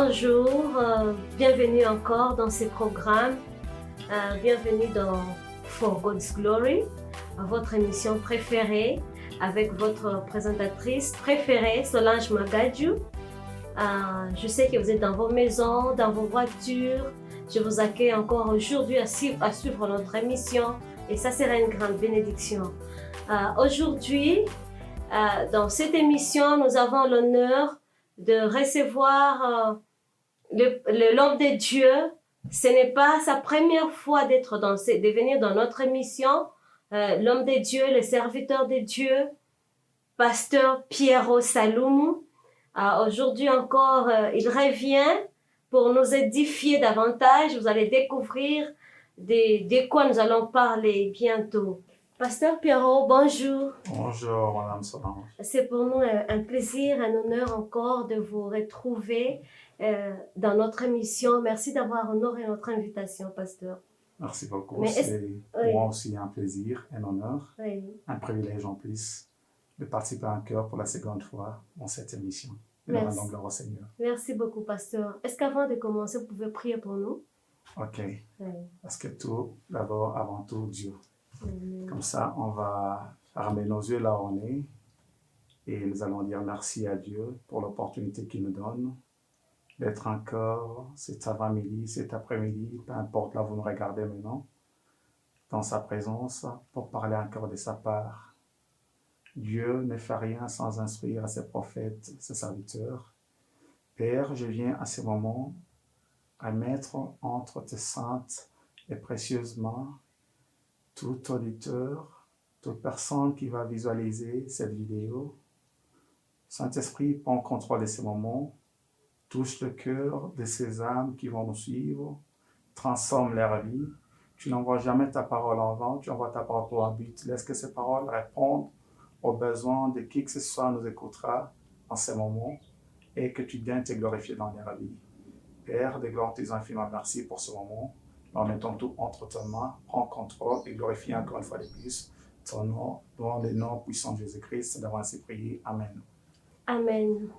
Bonjour, bienvenue encore dans ce programme. Bienvenue dans For God's Glory, votre émission préférée avec votre présentatrice préférée, Solange Magadjou. Je sais que vous êtes dans vos maisons, dans vos voitures. Je vous accueille encore aujourd'hui à suivre notre émission et ça sera une grande bénédiction. Aujourd'hui, dans cette émission, nous avons l'honneur de recevoir l'homme de Dieu. Ce n'est pas sa première fois de venir dans notre émission. L'homme de Dieu, le serviteur de Dieu, pasteur Piero Saloumou. Aujourd'hui encore, il revient pour nous édifier davantage. Vous allez découvrir de quoi nous allons parler bientôt. Pasteur Piero, bonjour. Bonjour, Madame Solange. C'est pour nous un plaisir, un honneur encore de vous retrouver dans notre émission. Merci d'avoir honoré notre invitation, Pasteur. Merci beaucoup. C'est pour moi aussi un plaisir, un honneur, un privilège en plus de participer en cœur pour la seconde fois dans cette émission. Merci. Dans le Seigneur. Merci beaucoup, Pasteur. Est-ce qu'avant de commencer, vous pouvez prier pour nous? Ok. Parce que tout, d'abord, avant tout, Dieu. Comme ça, on va fermer nos yeux là où on est et nous allons dire merci à Dieu pour l'opportunité qu'il nous donne d'être encore cet avant-midi, cet après-midi, peu importe là où vous nous regardez maintenant, dans sa présence pour parler encore de sa part. Dieu ne fait rien sans instruire ses prophètes, ses serviteurs. Père, je viens à ce moment à mettre entre tes saintes et précieuses mains tout auditeur, toute personne qui va visualiser cette vidéo. Saint-Esprit, prends contrôle de ces moments, touche le cœur de ces âmes qui vont nous suivre, transforme leur vie. Tu n'envoies jamais ta parole en vain, tu envoies ta parole pour un but. Laisse que ces paroles répondent aux besoins de qui que ce soit nous écoutera en ces moments et que tu daignes te glorifier dans leur vie. Père, de gloire, tes infiniment merci pour ce moment. Nous mettons tout entre tes mains, prends contrôle et glorifie encore une fois de plus ton nom, dans le nom puissant de Jésus-Christ, d'avoir ainsi prié. Amen. Amen.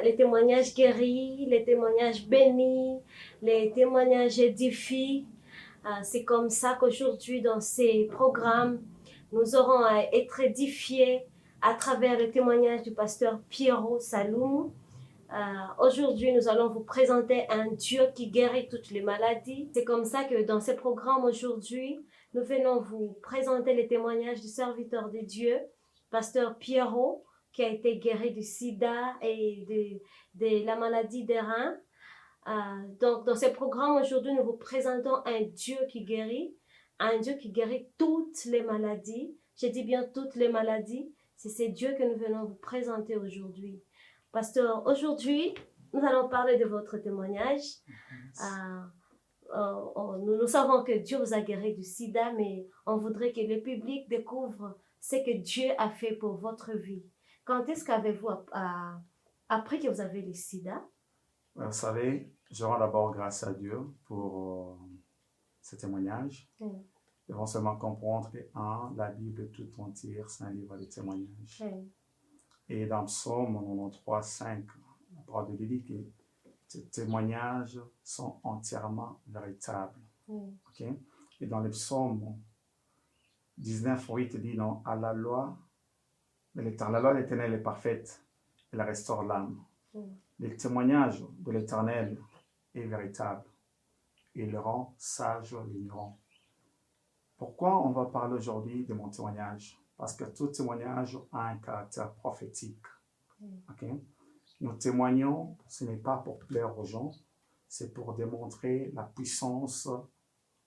Les témoignages guéris, les témoignages bénis, les témoignages édifient. C'est comme ça qu'aujourd'hui, dans ces programmes, nous aurons à être édifiés à travers le témoignage du pasteur Piero Saloumou. Aujourd'hui, nous allons vous présenter un Dieu qui guérit toutes les maladies. C'est comme ça que dans ces programmes aujourd'hui, nous venons vous présenter les témoignages du serviteur de Dieu, pasteur Piero, qui a été guéri du sida et de la maladie des reins. Donc, dans ces programmes aujourd'hui, nous vous présentons un Dieu qui guérit toutes les maladies. Je dis bien toutes les maladies. C'est ce Dieu que nous venons vous présenter aujourd'hui. Pasteur, aujourd'hui, nous allons parler de votre témoignage. Nous savons que Dieu vous a guéri du sida, mais on voudrait que le public découvre ce que Dieu a fait pour votre vie. Quand est-ce qu'avez-vous appris que vous avez le sida? Vous savez, je rends d'abord grâce à Dieu pour ce témoignage. Nous devons seulement comprendre que la Bible tout entière, c'est un livre de témoignages. Et dans Psaume 93, 5, la parole de Dieu dit que ces témoignages sont entièrement véritables. Okay? Et dans le Psaume 19, 8, dit non, à la loi de l'Éternel est parfaite, elle restaure l'âme. Le témoignage de l'Éternel est véritable. Il rend sage l'ignorant. Pourquoi on va parler aujourd'hui de mon témoignage? Parce que tout témoignage a un caractère prophétique. Okay? Nous témoignons, ce n'est pas pour plaire aux gens, c'est pour démontrer la puissance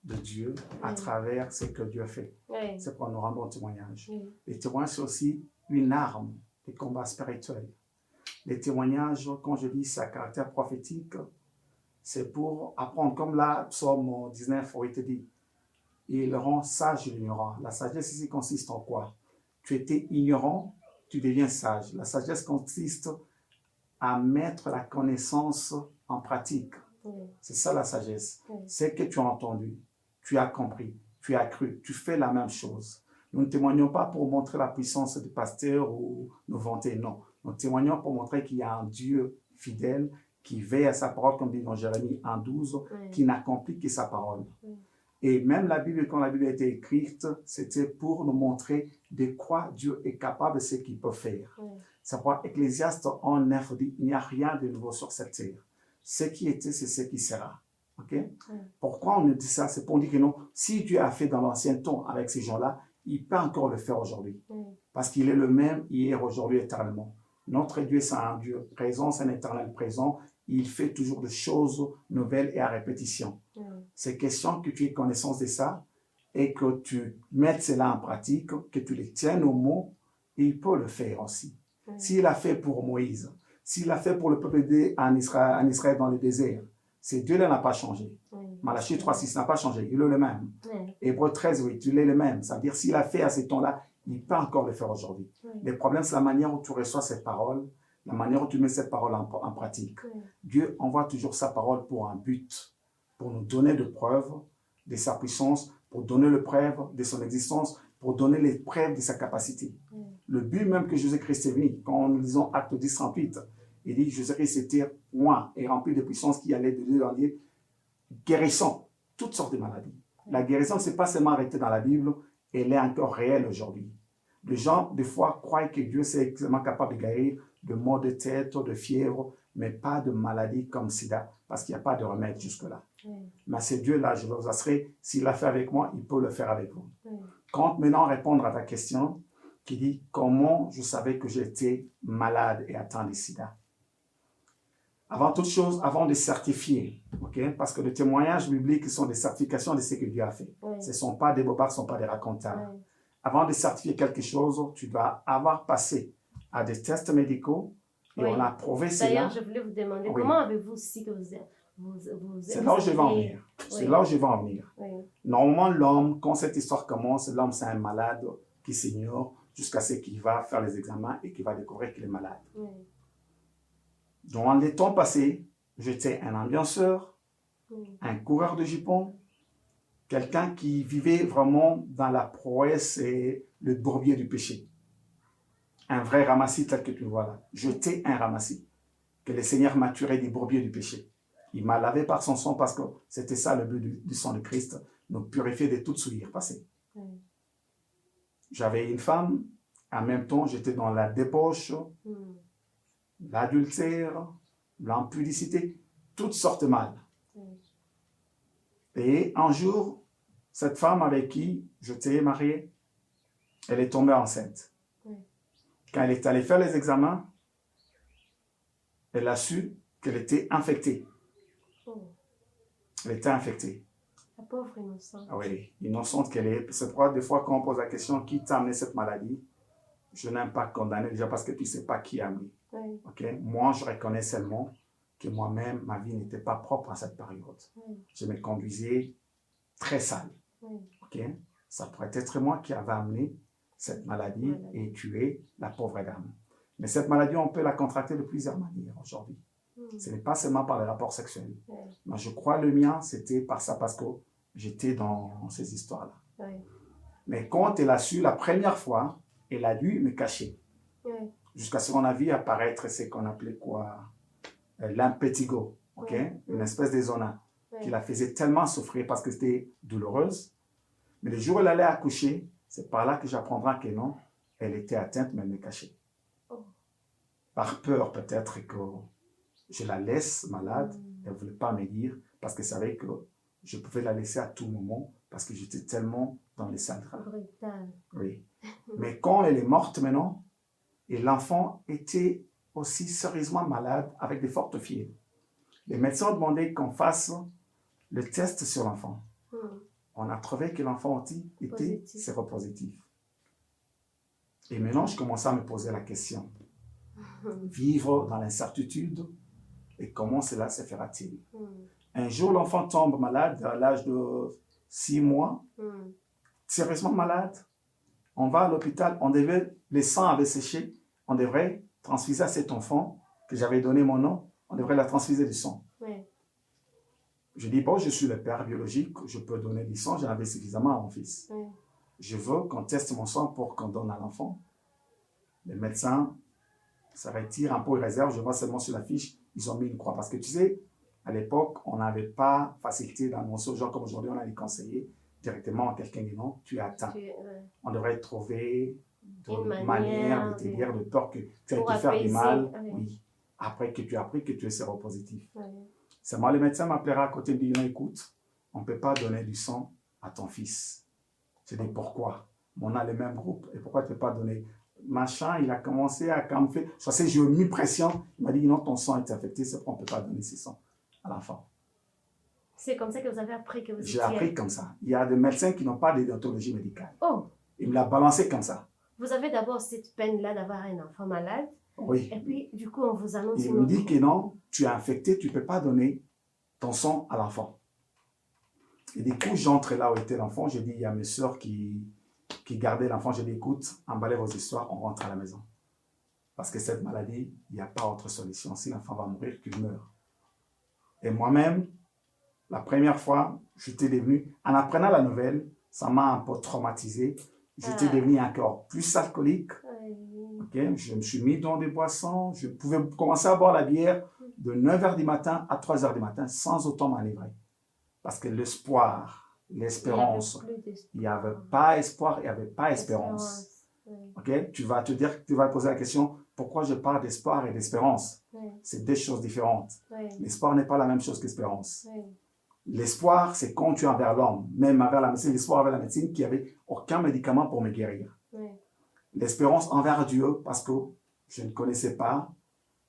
de Dieu à travers ce que Dieu fait. C'est pour nous rendre un témoignage. Les témoignages, c'est aussi une arme de combat spirituel. Les témoignages, quand je dis c'est à caractère prophétique, c'est pour apprendre, comme là, Psaume 19, où il te dit, il rend sage l'ignorant. La sagesse ici consiste en quoi? Tu étais ignorant, tu deviens sage. La sagesse consiste à mettre la connaissance en pratique. C'est ça la sagesse. C'est que tu as entendu, tu as compris, tu as cru, tu fais la même chose. Nous ne témoignons pas pour montrer la puissance du pasteur ou nous vanter, non. Nous témoignons pour montrer qu'il y a un Dieu fidèle qui veille à sa parole, comme dit dans Jérémie 1,12, qui n'accomplit que sa parole. Et même la Bible, quand la Bible a été écrite, c'était pour nous montrer de quoi Dieu est capable de ce qu'il peut faire. C'est pourquoi Ecclésiaste 1,9 dit, il n'y a rien de nouveau sur cette terre. Ce qui était, c'est ce qui sera. Okay? Pourquoi on nous dit ça? C'est pour dire que non, si Dieu a fait dans l'ancien temps avec ces gens-là, il peut encore le faire aujourd'hui. Parce qu'il est le même hier, aujourd'hui, éternellement. Notre Dieu, c'est un Dieu présent, c'est un éternel présent. Il fait toujours des choses nouvelles et à répétition. C'est question que tu aies connaissance de ça et que tu mettes cela en pratique, que tu les tiennes au mot, et il peut le faire aussi. S'il a fait pour Moïse, s'il a fait pour le peuple en Israël dans le désert, c'est Dieu n'a pas changé. Malachie 3,6 n'a pas changé, il est le même. Hébreux 13,8, il est le même. Ça veut dire s'il a fait à ce temps-là, il peut encore le faire aujourd'hui. Le problème, c'est la manière où tu reçois cette parole, la manière où tu mets cette parole en pratique. Dieu envoie toujours sa parole pour un but, pour nous donner des preuves de sa puissance, pour donner les preuves de son existence, pour donner les preuves de sa capacité. Le but même que Jésus-Christ est venu, quand nous lisons Acte 10, 38, il dit Jésus-Christ était loin et rempli de puissance qui allait de Dieu dans Dieu, guérissant toutes sortes de maladies. La guérison, ce n'est pas seulement arrêté dans la Bible, elle est encore réelle aujourd'hui. Les gens, des fois, croient que Dieu est extrêmement capable de guérir de maux de tête, de fièvre, mais pas de maladies comme sida, parce qu'il n'y a pas de remède jusque-là. Mais c'est Dieu-là, je vous assurer, s'il l'a fait avec moi, il peut le faire avec vous. Quand maintenant répondre à ta question, qui dit comment je savais que j'étais malade et atteint de sida. Avant toute chose, avant de certifier, parce que les témoignages bibliques sont des certifications de ce que Dieu a fait. Ce ne sont pas des bobards, ce ne sont pas des racontars. Avant de certifier quelque chose, tu dois avoir passé à des tests médicaux et on a prouvé cela. D'ailleurs, je voulais vous demander, comment avez-vous su que vous c'est là où je vais en venir. C'est là où je vais en venir. Normalement, l'homme, quand cette histoire commence, l'homme, c'est un malade qui s'ignore jusqu'à ce qu'il va faire les examens et qu'il va découvrir qu'il est malade. Dans les temps passés, j'étais un ambianceur, un coureur de jupons, quelqu'un qui vivait vraiment dans la prouesse et le bourbier du péché. Un vrai ramassis tel que tu le vois là. J'étais un ramassis. Que le Seigneur m'a tué des bourbiers du péché. Il m'a lavé par son sang parce que c'était ça le but du sang de Christ, nous purifier de toute souillure passée. J'avais une femme, en même temps j'étais dans la débauche, l'adultère, l'impudicité, toutes sortes de mal. Et un jour, cette femme avec qui j'étais marié, elle est tombée enceinte. Quand elle est allée faire les examens, elle a su qu'elle était infectée. Elle était infectée. La pauvre innocente. Ah oui, innocente qu'elle est. C'est pourquoi des fois quand on pose la question qui t'a amené cette maladie, je n'aime pas condamner déjà parce que tu ne sais pas qui a amené. Moi, je reconnais seulement que moi-même, ma vie n'était pas propre à cette période. Je me conduisais très sale. Ça pourrait être moi qui avais amené cette maladie et tué la pauvre dame. Mais cette maladie, on peut la contracter de plusieurs manières aujourd'hui. Ce n'est pas seulement par les rapports sexuels. Moi, je crois le mien, c'était par ça, parce que j'étais dans ces histoires-là. Mais quand elle a su la première fois, elle a dû me cacher. Jusqu'à ce qu'on a vu apparaître ce qu'on appelait quoi, l'impétigo, une espèce de zona qui la faisait tellement souffrir parce que c'était douloureuse. Mais le jour où elle allait accoucher, c'est par là que j'apprendrai que non, elle était atteinte, mais elle me cachait. Par peur peut-être que je la laisse malade, elle ne voulait pas me dire parce qu'elle savait que je pouvais la laisser à tout moment parce que j'étais tellement dans les sales draps. Oui. Mais quand elle est morte maintenant, et l'enfant était aussi sérieusement malade avec des fortes fièvres. Les médecins ont demandé qu'on fasse le test sur l'enfant. On a trouvé que l'enfant était séropositif. Et maintenant, je commençais à me poser la question. Vivre dans l'incertitude, et comment cela se fera-t-il? Un jour, l'enfant tombe malade à l'âge de 6 mois, sérieusement malade. On va à l'hôpital, le sang avait séché, on devrait transfuser à cet enfant que j'avais donné mon nom, on devrait la transfuser du sang. Je dis, bon, je suis le père biologique, je peux donner du sang, j'en avais suffisamment à mon fils. Je veux qu'on teste mon sang pour qu'on donne à l'enfant. Le médecin se retire un peu, il réserve, je vois seulement sur la fiche, ils ont mis une croix. Parce que tu sais, à l'époque, on n'avait pas facilité d'annoncer aux gens comme aujourd'hui, on a les conseillers directement à quelqu'un dit non, tu es atteint. On devrait trouver une manière de te dire de peur que tu aies te faire du mal. Oui. Après que tu as appris que tu es séropositif. C'est moi, le médecin m'appellera à côté et me dit non, écoute, on ne peut pas donner du sang à ton fils. Je dis pourquoi? On a le même groupe et pourquoi tu ne peux pas donner? Machin, il a commencé à camper. Je sais, j'ai mis pression. Il m'a dit non, ton sang est infecté, c'est pourquoi on ne peut pas donner ce sang à l'enfant. C'est comme ça que vous avez appris que vous étiez... J'ai appris comme ça. Il y a des médecins qui n'ont pas de déontologie médicale. Oh! Il me l'a balancé comme ça. Vous avez d'abord cette peine-là d'avoir un enfant malade. Oui. Et puis, du coup, on vous annonce... Il me dit que non, tu es infecté, tu ne peux pas donner ton sang à l'enfant. Et du coup, j'entre là où était l'enfant. Je dis, il y a mes soeurs qui gardaient l'enfant. Je dis, écoute, emballez vos histoires, on rentre à la maison. Parce que cette maladie, il n'y a pas autre solution. Si l'enfant va mourir, qu'il meure. Et moi-même, la première fois, j'étais devenu, en apprenant la nouvelle, ça m'a un peu traumatisé. J'étais devenu encore plus alcoolique. Okay? Je me suis mis dans des boissons. Je pouvais commencer à boire la bière de 9h du matin à 3h du matin sans autant m'enivrer. Parce que l'espoir, l'espérance, il n'y avait pas espoir, il n'y avait pas espérance. Okay? Tu vas te dire, tu vas te poser la question, pourquoi je parle d'espoir et d'espérance? C'est deux choses différentes. L'espoir n'est pas la même chose qu'espérance. L'espoir, c'est quand tu es envers l'homme, même envers la médecine, l'espoir envers la médecine qui n'avait aucun médicament pour me guérir. L'espérance envers Dieu, parce que je ne connaissais pas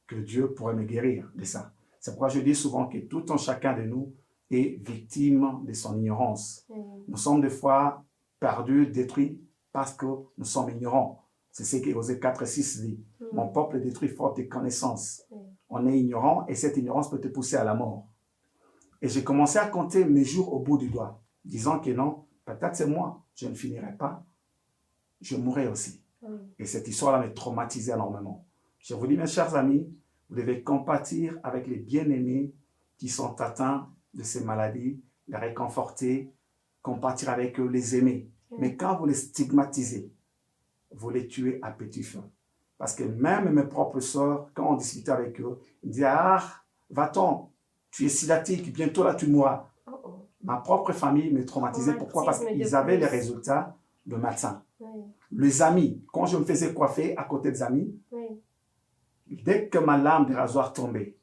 que Dieu pourrait me guérir de ça. C'est pourquoi je dis souvent que tout un chacun de nous est victime de son ignorance. Nous sommes des fois perdus, détruits, parce que nous sommes ignorants. C'est ce qu'Osée 4:6 dit. Mon peuple est détruit faute de connaissances. On est ignorant et cette ignorance peut te pousser à la mort. Et j'ai commencé à compter mes jours au bout du doigt, disant que non, peut-être c'est moi, je ne finirai pas, je mourrai aussi. Et cette histoire-là me traumatisait énormément. Je vous dis, mes chers amis, vous devez compatir avec les bien-aimés qui sont atteints de ces maladies, les réconforter, compatir avec eux, les aimer. Mais quand vous les stigmatisez, vous les tuez à petit feu. Parce que même mes propres sœurs, quand on discutait avec eux, ils me disaient, ah, va-t'en, tu es sidatique, bientôt là tu mourras. Ma propre famille me traumatisait. Pourquoi? Parce qu'ils avaient les résultats de médecins. Les amis, quand je me faisais coiffer à côté des amis, dès que ma lame de rasoir tombait,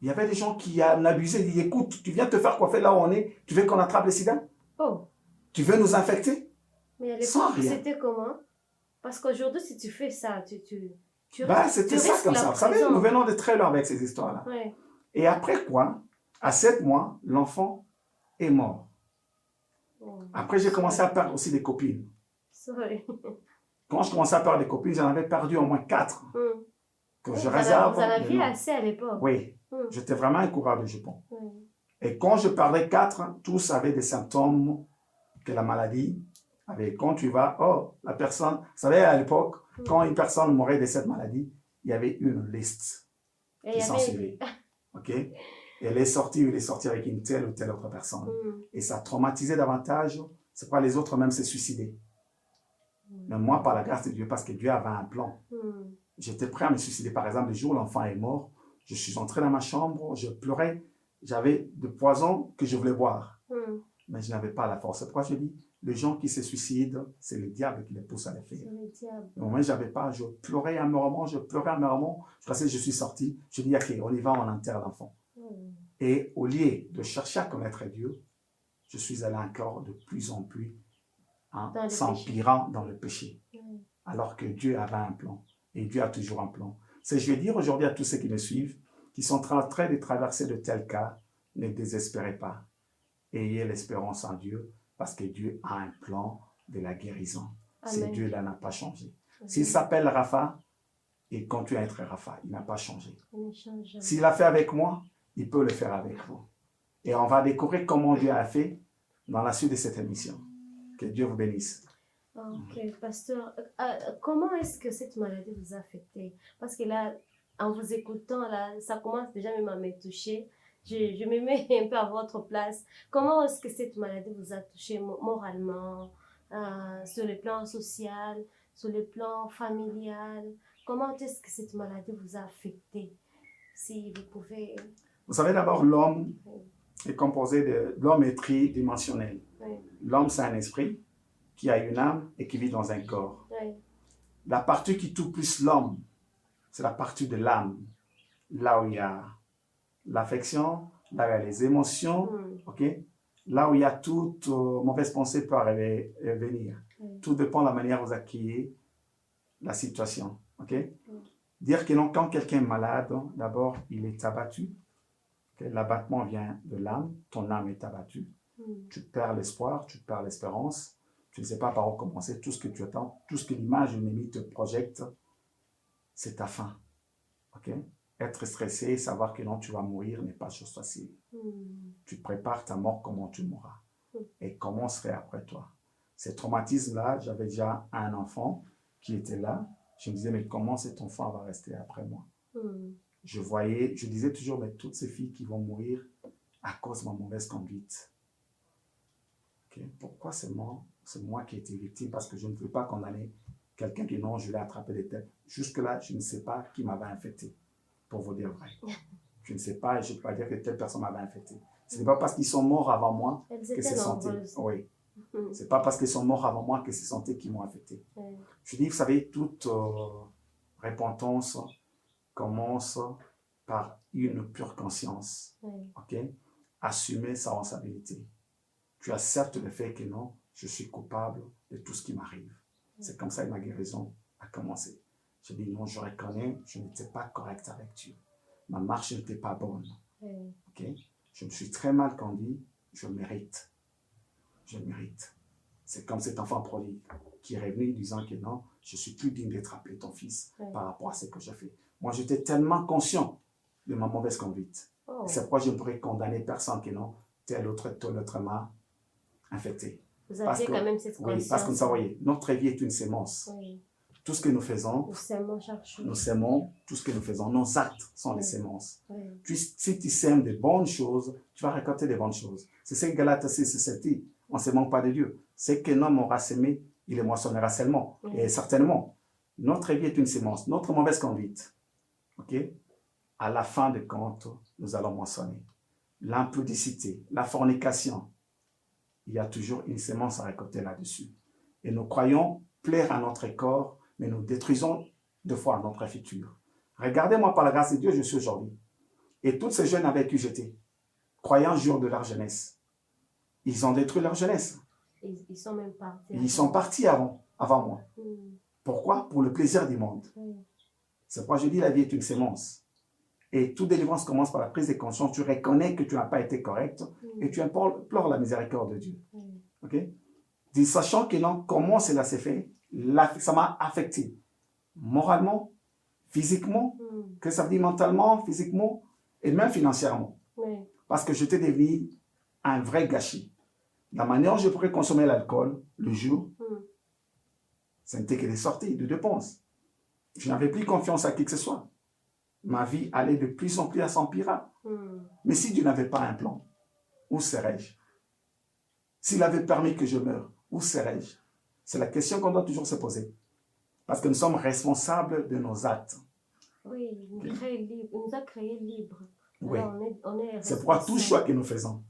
il y avait des gens qui en abusaient. Ils disaient, écoute, tu viens te faire coiffer là où on est, tu veux qu'on attrape le sida? Tu veux nous infecter? Mais à l'époque, c'était comment? Parce qu'aujourd'hui, si tu fais ça, c'était ça comme ça. Vous savez, nous venons de très loin avec ces histoires-là. Et après quoi, à 7 mois, l'enfant est mort. Après, j'ai commencé à perdre aussi des copines. Quand je commençais à perdre des copines, j'en avais perdu au moins 4. Que je réserve. Vous en aviez assez à l'époque. Oui, j'étais vraiment incourable, je pense. Et quand je perdais 4, tous avaient des symptômes que la maladie avait. Quand tu vas, la personne, vous savez, à l'époque, quand une personne mourait de cette maladie, il y avait une liste qui s'en suivait. OK? Elle est sortie avec une telle ou telle autre personne. Et ça traumatisait davantage. C'est pourquoi les autres même se suicidaient. Mais moi, par la grâce de Dieu, parce que Dieu avait un plan, j'étais prêt à me suicider. Par exemple, le jour où l'enfant est mort, je suis entré dans ma chambre, je pleurais. J'avais du poison que je voulais boire. Mais je n'avais pas la force. C'est pourquoi je dis, les gens qui se suicident, c'est le diable qui les pousse à les faire. Au moment où je n'avais pas, je pleurais amèrement, je pensais que je suis sorti. Je dis, ok, on y va, on enterre l'enfant. Et au lieu de chercher à connaître Dieu, je suis allé encore de plus en plus s'empirant dans le péché. Alors que Dieu avait un plan. Et Dieu a toujours un plan. Je vais dire aujourd'hui à tous ceux qui me suivent, qui sont en train de traverser de tels cas, ne désespérez pas. Ayez l'espérance en Dieu, parce que Dieu a un plan de la guérison. Ce Dieu-là n'a pas changé. S'il s'appelle Rapha, il continue à être Rapha. Il n'a pas changé. S'il l'a fait avec moi, il peut le faire avec vous. Et on va découvrir comment Dieu a fait dans la suite de cette émission. Que Dieu vous bénisse. Ok, pasteur, comment est-ce que cette maladie vous a affecté? Parce que là, en vous écoutant, là, ça commence déjà même à me toucher. Je me mets un peu à votre place. Comment est-ce que cette maladie vous a touché moralement, sur le plan social, sur le plan familial? Comment est-ce que cette maladie vous a affecté? Si vous pouvez... Vous savez, d'abord, l'homme est composé de... L'homme est tridimensionnel. Oui. L'homme, c'est un esprit qui a une âme et qui vit dans un corps. Oui. La partie qui touche plus l'homme, c'est la partie de l'âme. Là où il y a l'affection, là où il y a les émotions, ok? Là où il y a toute mauvaise pensée peut venir. Tout dépend de la manière dont vous accueillez la situation, ok? Dire que non, quand quelqu'un est malade, d'abord, il est abattu. Okay? L'abattement vient de l'âme, ton âme est abattue. Tu perds l'espoir, tu perds l'espérance. Tu ne sais pas par où commencer. Tout ce que tu attends, tout ce que l'image ennemie te projette, c'est ta fin. Ok? Être stressé, savoir que non, tu vas mourir n'est pas chose facile. Tu prépares ta mort, comment tu mourras. Et comment serait après toi. Ces traumatismes-là, j'avais déjà un enfant qui était là. Je me disais, mais comment cet enfant va rester après moi? Je disais toujours, mais toutes ces filles qui vont mourir à cause de ma mauvaise conduite. Okay? Pourquoi c'est moi qui ai été victime? Parce que je ne veux pas condamner quelqu'un qui, non, je l'ai attrapé des têtes. Jusque-là, je ne sais pas qui m'avait infecté, pour vous dire vrai. Je ne sais pas, je ne peux pas dire que telle personne m'avait infecté. Ce n'est pas parce qu'ils sont morts avant moi que c'est santé. Oui. Ce n'est pas parce qu'ils sont morts avant moi que c'est santé qui m'ont affecté. Je dis, vous savez, toute repentance commence par une pure conscience. Ok? Assumer sa responsabilité. Tu acceptes le fait que non, je suis coupable de tout ce qui m'arrive. C'est comme ça que ma guérison a commencé. Je dis non, je reconnais, je n'étais pas correct avec Dieu. Ma marche n'était pas bonne. Okay? Je me suis très mal conduit, je mérite. Je mérite. C'est comme cet enfant prodigue qui est revenu disant que non, je suis plus digne d'être appelé ton fils par rapport à ce que j'ai fait. Moi, j'étais tellement conscient de ma mauvaise conduite. C'est pourquoi je ne pourrais condamner personne que non, tel autre m'a infecté. Vous aviez quand même cette conscience. Oui, parce que vous voyez, notre vie est une sémence. Tout ce que nous faisons, nous sémons tout ce que nous faisons. Nos actes sont les sémences. Si tu sèmes des bonnes choses, tu vas récolter des bonnes choses. C'est ce que Galates 6 dit. On ne se manque pas de Dieu. C'est qu'un homme aura sémé, il les moissonnera seulement. Et certainement, notre vie est une sémence. Notre mauvaise conduite, ok? À la fin de compte, nous allons moissonner. L'impudicité, la fornication, il y a toujours une sémence à récolter là-dessus. Et nous croyons plaire à notre corps, mais nous détruisons deux fois notre futur. Regardez-moi par la grâce de Dieu, je suis aujourd'hui. Et tous ces jeunes avec qui j'étais, croyant jour de leur jeunesse, ils ont détruit leur jeunesse. Ils sont même partis. Ils sont partis avant moi. Pourquoi? Pour le plaisir du monde. C'est pourquoi je dis la vie est une sémence. Et toute délivrance commence par la prise de conscience. Tu reconnais que tu n'as pas été correct et tu implores la miséricorde de Dieu. Ok? Sachant que non, comment cela s'est fait, ça m'a affecté moralement, physiquement, que ça veut dire mentalement, physiquement et même financièrement. Parce que j'étais devenu un vrai gâchis. La manière dont je pourrais consommer l'alcool le jour, ce n'était que des sorties, de dépenses. Je n'avais plus confiance à qui que ce soit. Ma vie allait de plus en plus à s'empirer. Mais si Dieu n'avait pas un plan, où serais-je? S'il avait permis que je meure, où serais-je? C'est la question qu'on doit toujours se poser. Parce que nous sommes responsables de nos actes. Oui, il nous a créés libres. Oui. On est c'est pourquoi tout choix que nous faisons,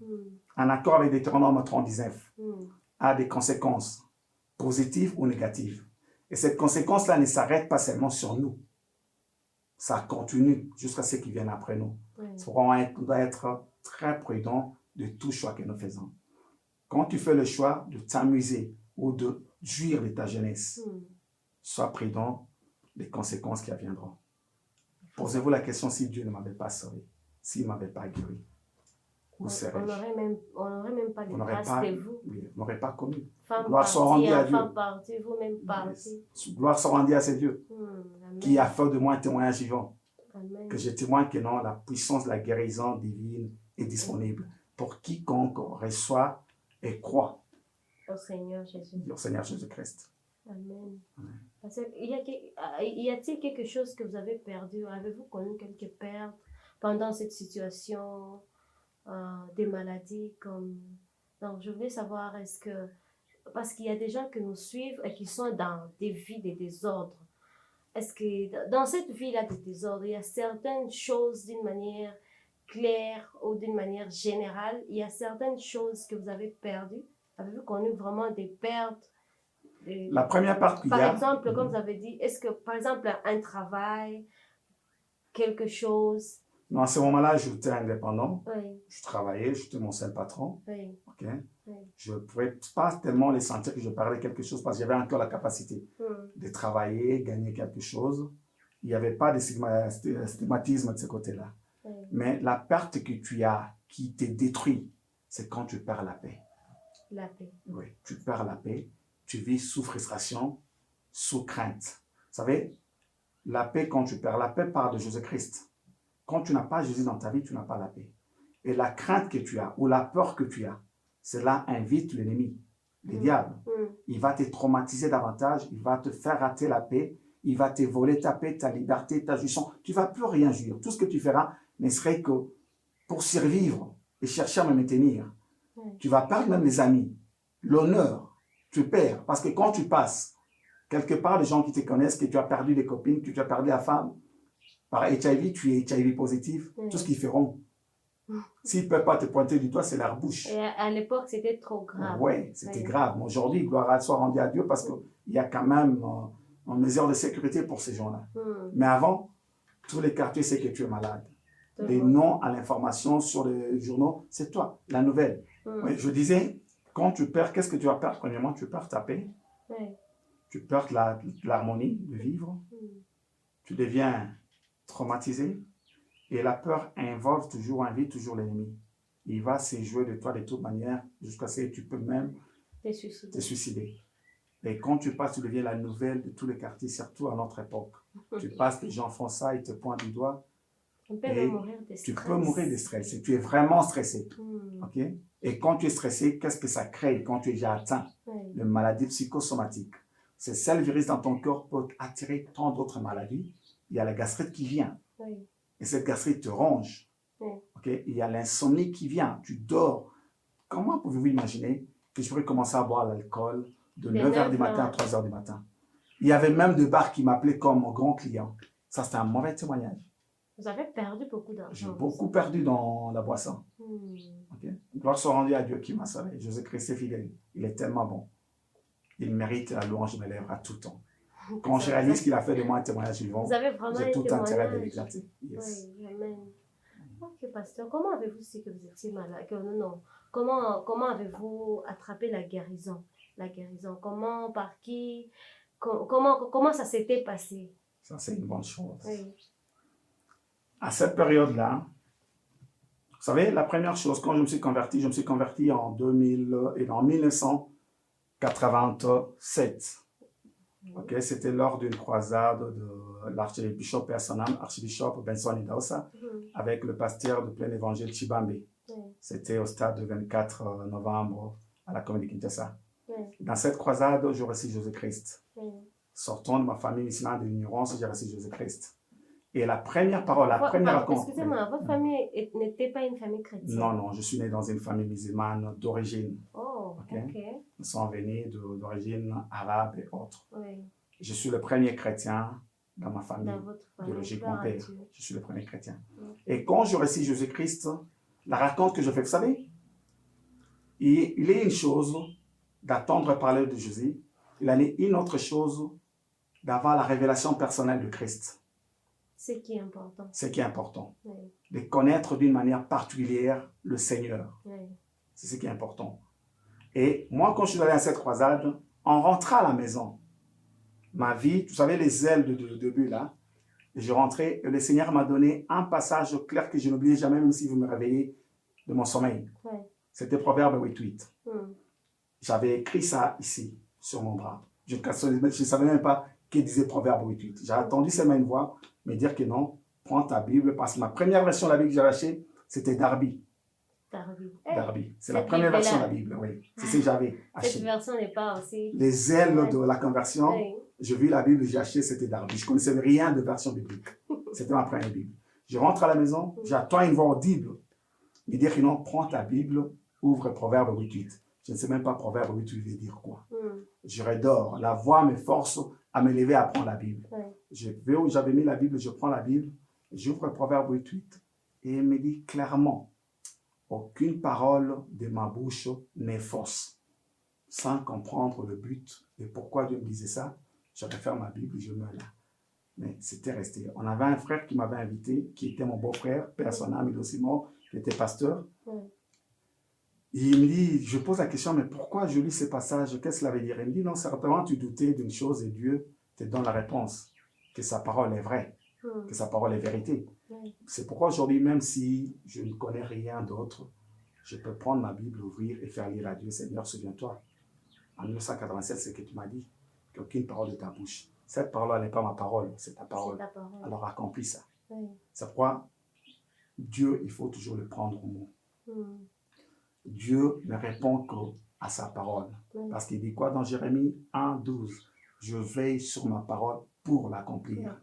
en accord avec Deutéronome 30:19, a des conséquences positives ou négatives. Et cette conséquence-là ne s'arrête pas seulement sur nous. Ça continue jusqu'à ce qui viennent après nous. C'est pourquoi on doit être très prudent de tout choix que nous faisons. Quand tu fais le choix de t'amuser ou de jouir de ta jeunesse, sois prudent des conséquences qui viendront. Posez-vous la question, si Dieu ne m'avait pas sauvé, s'il ne m'avait pas guéri, où serais-je? On n'aurait même pas de grâce de vous. Oui, on n'aurait pas connu. Femme Gloire soit rendue à Dieu. partie, vous-même partie. Gloire soit rendue à ce Dieu qui a fait de moi un témoignage vivant. Amen. Que je témoigne que non, la puissance de la guérison divine est disponible pour quiconque reçoit et croit au Seigneur Jésus. Au Seigneur Jésus-Christ. Amen. Amen. Y a-t-il quelque chose que vous avez perdu? Avez-vous connu quelques pertes pendant cette situation, des maladies comme... Donc, je voulais savoir, est-ce que... Parce qu'il y a des gens qui nous suivent et qui sont dans des vies de désordre. est-ce que dans cette vie-là de désordre, il y a certaines choses d'une manière claire ou d'une manière générale, il y a certaines choses que vous avez perdues? Avez-vous connu vraiment des pertes? La première part qu'il y Par a... exemple, comme vous avez dit, est-ce que, par exemple, un travail, quelque chose? Non, à ce moment-là, j'étais indépendant. Oui, Je travaillais, j'étais mon seul patron. oui, Ok. oui. Je ne pouvais pas tellement les sentir que je parlais quelque chose parce que j'avais encore la capacité de travailler, gagner quelque chose. Il n'y avait pas de stigmatisme de ce côté-là. Oui. Mais la perte que tu as, qui te détruit, c'est quand tu perds la paix. La paix. Oui, tu perds la paix, tu vis sous frustration, sous crainte. Vous savez, la paix, quand tu perds la paix, part de Jésus-Christ. Quand tu n'as pas Jésus dans ta vie, tu n'as pas la paix. Et la crainte que tu as, ou la peur que tu as, cela invite l'ennemi, le diable. Il va te traumatiser davantage, il va te faire rater la paix, il va te voler ta paix, ta liberté, ta jouissance. Tu ne vas plus rien jouir. Tout ce que tu feras ne serait que pour survivre et chercher à me maintenir. Tu vas perdre même les amis, l'honneur, tu perds. Parce que quand tu passes, quelque part, les gens qui te connaissent, que tu as perdu des copines, que tu as perdu la femme, par HIV, tu es HIV positif, tout ce qu'ils feront. S'ils ne peuvent pas te pointer du doigt, c'est leur bouche. Et à l'époque, c'était trop grave. Oui, c'était grave. Mais aujourd'hui, gloire soit rendue à Dieu parce qu'il y a quand même une mesure de sécurité pour ces gens-là. Mais avant, tous les quartiers, c'est que tu es malade. Les noms à l'information sur les journaux, c'est toi, la nouvelle. Oui, je disais, quand tu perds, qu'est-ce que tu vas perdre? Premièrement, tu perds ta paix. Tu perds l'harmonie de vivre. Tu deviens traumatisé. Et la peur invite toujours l'ennemi. Il va se jouer de toi de toute manière jusqu'à ce que tu peux même te suicider. Et quand tu passes, tu deviens la nouvelle de tous les quartiers, surtout à notre époque. Tu passes, les gens font ça, ils te pointent du doigt. On peut même mourir de stress. Tu peux mourir de stress. Et tu es vraiment stressé. Okay? Et quand tu es stressé, qu'est-ce que ça crée quand tu es déjà atteint? Une maladie psychosomatique. Ce seul virus dans ton corps peut attirer tant d'autres maladies. Il y a la gastrite qui vient. Et cette gastrite te ronge. Okay? Il y a l'insomnie qui vient. Tu dors. Comment pouvez-vous imaginer que je pourrais commencer à boire l'alcool de 9h du matin à 3h du matin? Il y avait même des bars qui m'appelaient comme mon grand client. Ça, c'était un mauvais témoignage. Vous avez perdu beaucoup d'argent. J'ai beaucoup perdu dans la boisson. Okay? Gloire soit rendue à Dieu qui m'a sauvé. Jésus-Christ est fidèle. Il est tellement bon. Il mérite la louange de mes lèvres à tout temps. Quand je réalise qu'il a fait de moi un témoignage vivant, j'ai tout intérêt de l'exalter. Yes. Oui, amen. Ok, pasteur, comment avez-vous su que vous étiez malade? Comment avez-vous attrapé la guérison? La guérison, comment, par qui? Comment ça s'était passé? Ça, c'est une bonne chose. Oui. À cette période-là, vous savez, la première chose, quand je me suis converti en 1987. Okay, c'était lors d'une croisade de l'archbishop Personam, archbishop Benson Idaosa, avec le pasteur de plein évangile Chibambe. C'était au stade du 24 novembre à la commune de Kinshasa. Dans cette croisade, j'ai reçu Jésus-Christ. Sortant de ma famille musulmane de l'ignorance, j'ai reçu Jésus-Christ. Et la première parole, la première rencontre. Excusez-moi, votre famille n'était pas une famille chrétienne? Non, je suis né dans une famille musulmane d'origine. Oh, ok. Nous sommes venus d'origine arabe et autres. Je suis le premier chrétien dans ma famille, biologique, mon père. Je suis le premier chrétien. Et quand je reçus Jésus-Christ, la raconte que je fais, vous savez, il est une chose d'attendre parler de Jésus, il en est une autre chose d'avoir la révélation personnelle de Christ. Ce qui est important. Ce qui est important. De connaître d'une manière particulière le Seigneur. C'est ce qui est important. Et moi, quand je suis allé à cette croisade, en rentrant à la maison, ma vie, vous savez, les ailes de début là, et je rentrais, et le Seigneur m'a donné un passage clair que je n'oubliais jamais, même si vous me réveillez de mon sommeil. C'était Proverbe 8:8. J'avais écrit ça ici, sur mon bras. Je ne savais même pas qu'il disait Proverbe 8:8. J'ai attendu seulement une voix me dire que non, prends ta Bible, parce que ma première version de la Bible que j'ai achetée, c'était Darby. Darby. C'est la première version de la Bible, oui. C'est ce que j'avais acheté. Cette version n'est pas aussi... Les ailes de la conversion, j'ai vu la Bible, j'ai acheté, c'était Darby. Je ne connaissais rien de version biblique. C'était ma première Bible. Je rentre à la maison, j'attends une voix audible. Me dire que non, prends ta Bible, ouvre Proverbe 8:8. Je ne sais même pas Proverbe 8:8 veut dire quoi. Je redors. La voix me force à me lever à prendre la Bible. Oui. Je vais où j'avais mis la Bible, je prends la Bible, j'ouvre Proverbe 8 et il me dit clairement, aucune parole de ma bouche n'est fausse. Sans comprendre le but et pourquoi Dieu me disait ça, je referme ma Bible et je me là. Mais c'était resté. On avait un frère qui m'avait invité, qui était mon beau-frère, père son âme, il est aussi mort, qui était pasteur. Et il me dit, je pose la question, mais pourquoi je lis ces passages? Qu'est-ce que cela veut dire? Il me dit, non, certainement tu doutais d'une chose et Dieu te donne la réponse, que sa parole est vraie, que sa parole est vérité. C'est pourquoi aujourd'hui, même si je ne connais rien d'autre, je peux prendre ma Bible, ouvrir et faire lire à Dieu, Seigneur, souviens-toi. En 1987, c'est ce que tu m'as dit, qu'aucune parole de ta bouche. Cette parole n'est pas ma parole, c'est ta parole. Alors accomplis ça. C'est pourquoi Dieu, il faut toujours le prendre au mot. Dieu ne répond qu'à sa parole. Parce qu'il dit quoi dans Jérémie 1:12? Je veille sur ma parole pour l'accomplir.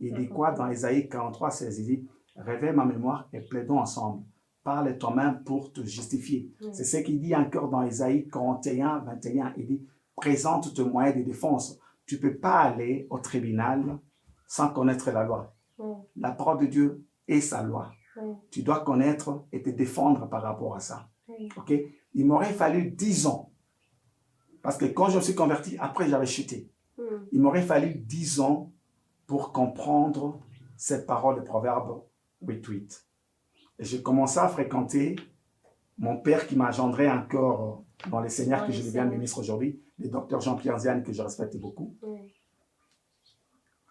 Il dit quoi dans Ésaïe 43:16? Il dit, réveille ma mémoire et plaidons ensemble. Parle toi-même pour te justifier. C'est ce qu'il dit encore dans Ésaïe 41:21. Il dit, présente tes moyens de défense. Tu ne peux pas aller au tribunal sans connaître la loi. La parole de Dieu est sa loi. Tu dois connaître et te défendre par rapport à ça. Okay? Il m'aurait fallu 10 ans. Parce que quand je me suis converti, après j'avais chuté. Il m'aurait fallu 10 ans pour comprendre cette parole de Proverbe 8:8. Et j'ai commencé à fréquenter mon père qui m'a engendré encore dans les seigneurs que je deviens ministre aujourd'hui, le docteur Jean-Pierre Ziane, que je respecte beaucoup.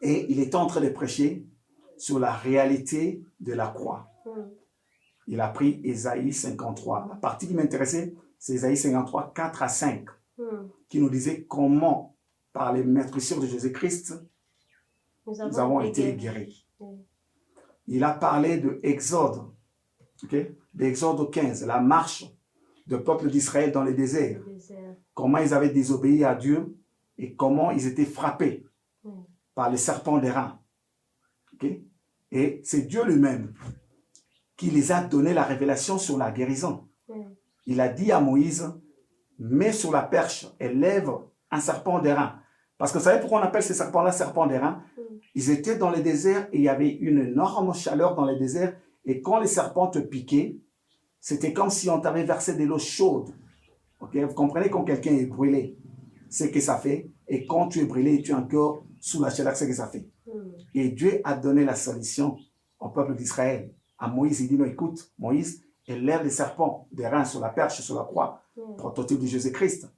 Et il était en train de prêcher sur la réalité de la croix. Il a pris Ésaïe 53. La partie qui m'intéressait, c'est Ésaïe 53, 4 à 5, qui nous disait comment, par les maîtrisures de Jésus-Christ, nous avons été guéris. Il a parlé de Exode, d'Exode 15, la marche du peuple d'Israël dans le désert. Comment ils avaient désobéi à Dieu et comment ils étaient frappés par les serpents d'airain. Et c'est Dieu lui-même qui les a donné la révélation sur la guérison. Il a dit à Moïse, mets sur la perche et lève un serpent d'airain. Parce que vous savez pourquoi on appelle ces serpents-là serpents d'airain? Ils étaient dans le désert et il y avait une énorme chaleur dans le désert. Et quand les serpents te piquaient, c'était comme si on t'avait versé de l'eau chaude. Vous comprenez quand quelqu'un est brûlé, c'est ce que ça fait. Et quand tu es brûlé, tu es encore sous la chaleur, c'est ce que ça fait. Et Dieu a donné la solution au peuple d'Israël. À Moïse, il dit, non, écoute, Moïse, élève les serpents d'airain sur la perche, sur la croix, prototype de Jésus-Christ.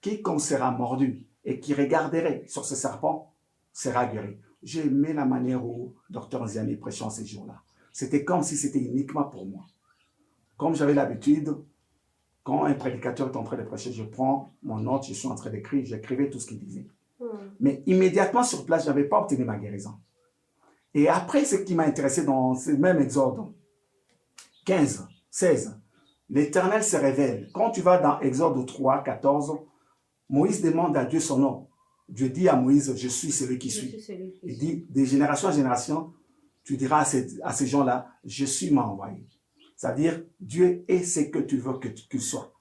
Quiconque sera mordu et qui regarderait sur ce serpent sera guéri. J'ai aimé la manière où Dr Ziani prêchait ces jours-là. C'était comme si c'était uniquement pour moi. Comme j'avais l'habitude, quand un prédicateur est en train de prêcher, je prends mon note, je suis en train d'écrire, j'écrivais tout ce qu'il disait. Mais immédiatement sur place, je n'avais pas obtenu ma guérison. Et après, ce qui m'a intéressé dans ce même Exode 15, 16, l'Éternel se révèle. Quand tu vas dans Exode 3, 14, Moïse demande à Dieu son nom. Dieu dit à Moïse, je suis celui qui suis. Il dit, de génération en génération, tu diras à ces gens-là, je suis m'a envoyé. C'est-à-dire, Dieu est ce que tu veux qu'il soit.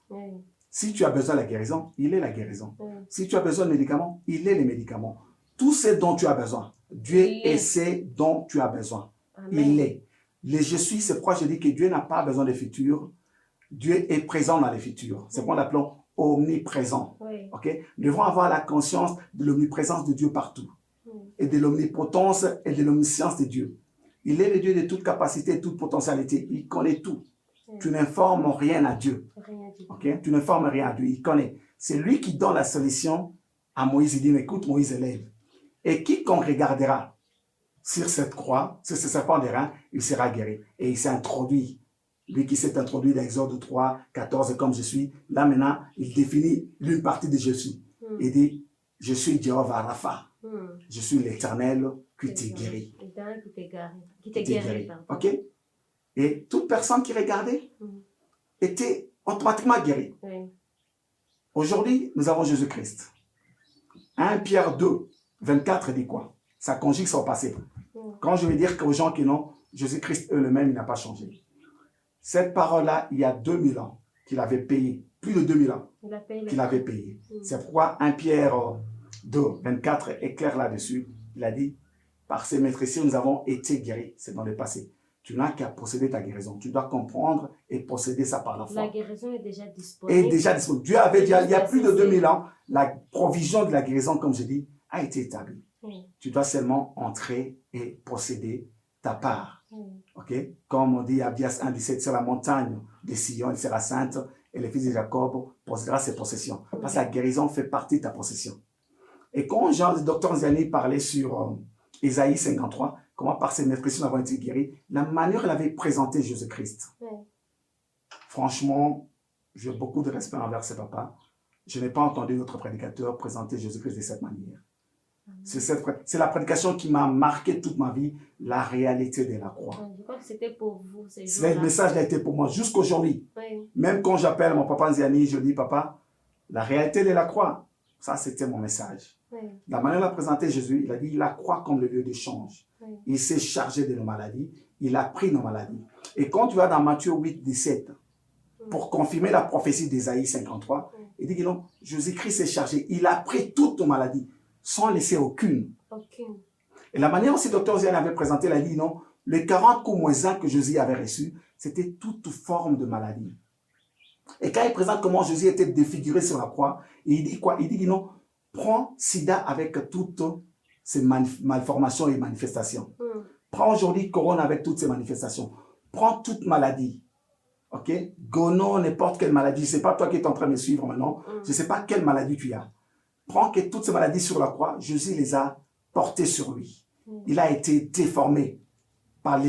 Si tu as besoin de la guérison, il est la guérison. Si tu as besoin de médicaments, il est les médicaments. Tout ce dont tu as besoin, Dieu est ce dont tu as besoin. Amen. Il est. Le je suis, c'est pourquoi je dis que Dieu n'a pas besoin de futur. Dieu est présent dans les futurs. C'est pourquoi nous l'appelons omniprésent. Nous devons avoir la conscience de l'omniprésence de Dieu partout. Et de l'omnipotence et de l'omniscience de Dieu. Il est le Dieu de toute capacité et toute potentialité. Il connaît tout. Tu n'informes rien à Dieu. Tu n'informes rien à Dieu. Il connaît. C'est lui qui donne la solution à Moïse. Il dit, écoute, Moïse élève. Et quiconque regardera sur cette croix, sur ce serpent d'airain, il sera guéri. Et il s'est introduit. Lui qui s'est introduit dans Exode 3, 14, comme je suis. Là maintenant, il définit l'une partie de je suis. Il dit, je suis Jéhovah Rapha. Je suis l'Éternel qui t'est guéri. Qui t'est guéri. Ok? Et toute personne qui regardait était automatiquement guérie. Aujourd'hui, nous avons Jésus-Christ. 1 Pierre 2, 24 dit quoi? Ça conjugue son passé. Quand je vais dire aux gens qui non, Jésus-Christ eux-mêmes, il n'a pas changé. Cette parole-là, il y a 2000 ans qu'il avait payé. Plus de 2000 ans qu'il avait payé. C'est pourquoi 1 Pierre 2, 24 est clair là-dessus. Il a dit, par ces maîtresses, nous avons été guéris. C'est dans le passé. Tu n'as qu'à posséder ta guérison. Tu dois comprendre et posséder ça par la foi. La guérison est déjà disponible. Est déjà disponible. Dieu avait dit, il y a plus de 2000 ans, la provision de la guérison, comme je dis, a été établie. Tu dois seulement entrer et posséder ta part. Ok? Comme on dit, Abdias 1,17, sur la montagne de Sion, elle sera sainte, et les fils de Jacob possédera ses possessions. Parce que la guérison fait partie de ta possession. Et quand le docteur Nziani parlait sur Ésaïe 53, comment par ses maîtrises nous avons été guéris, la manière il avait présenté Jésus-Christ. Franchement, j'ai beaucoup de respect envers ce papa. Je n'ai pas entendu d'autres prédicateurs présenter Jésus-Christ de cette manière. C'est la prédication qui m'a marqué toute ma vie, la réalité de la croix. Je crois que c'était pour vous ces jours-là. Le message a été pour moi jusqu'aujourd'hui. Même quand j'appelle mon papa Nziani, je dis, papa, la réalité de la croix, ça c'était mon message. La manière de la présenter Jésus, il a dit, la croix comme le lieu d'échange. Il s'est chargé de nos maladies, il a pris nos maladies. Et quand tu vas dans Matthieu 8, 17, pour confirmer la prophétie d'Ésaïe 53, il dit que non, Jésus-Christ s'est chargé, il a pris toutes nos maladies, sans laisser aucune. Et la manière aussi Dr Zian avait présenté, il a dit non, les 40 coups moins 1 que Jésus avait reçus, c'était toute forme de maladie. Et quand il présente comment Jésus était défiguré sur la croix, il dit quoi? Il dit non, prends sida avec toutes ces malformations et manifestations. Prends aujourd'hui corona avec toutes ces manifestations. Prends toute maladie. Ok? Gono, n'importe quelle maladie. Ce n'est pas toi qui es en train de me suivre maintenant. Je ne sais pas quelle maladie tu as. Prends que toutes ces maladies sur la croix, Jésus les a portées sur lui. Il a été déformé par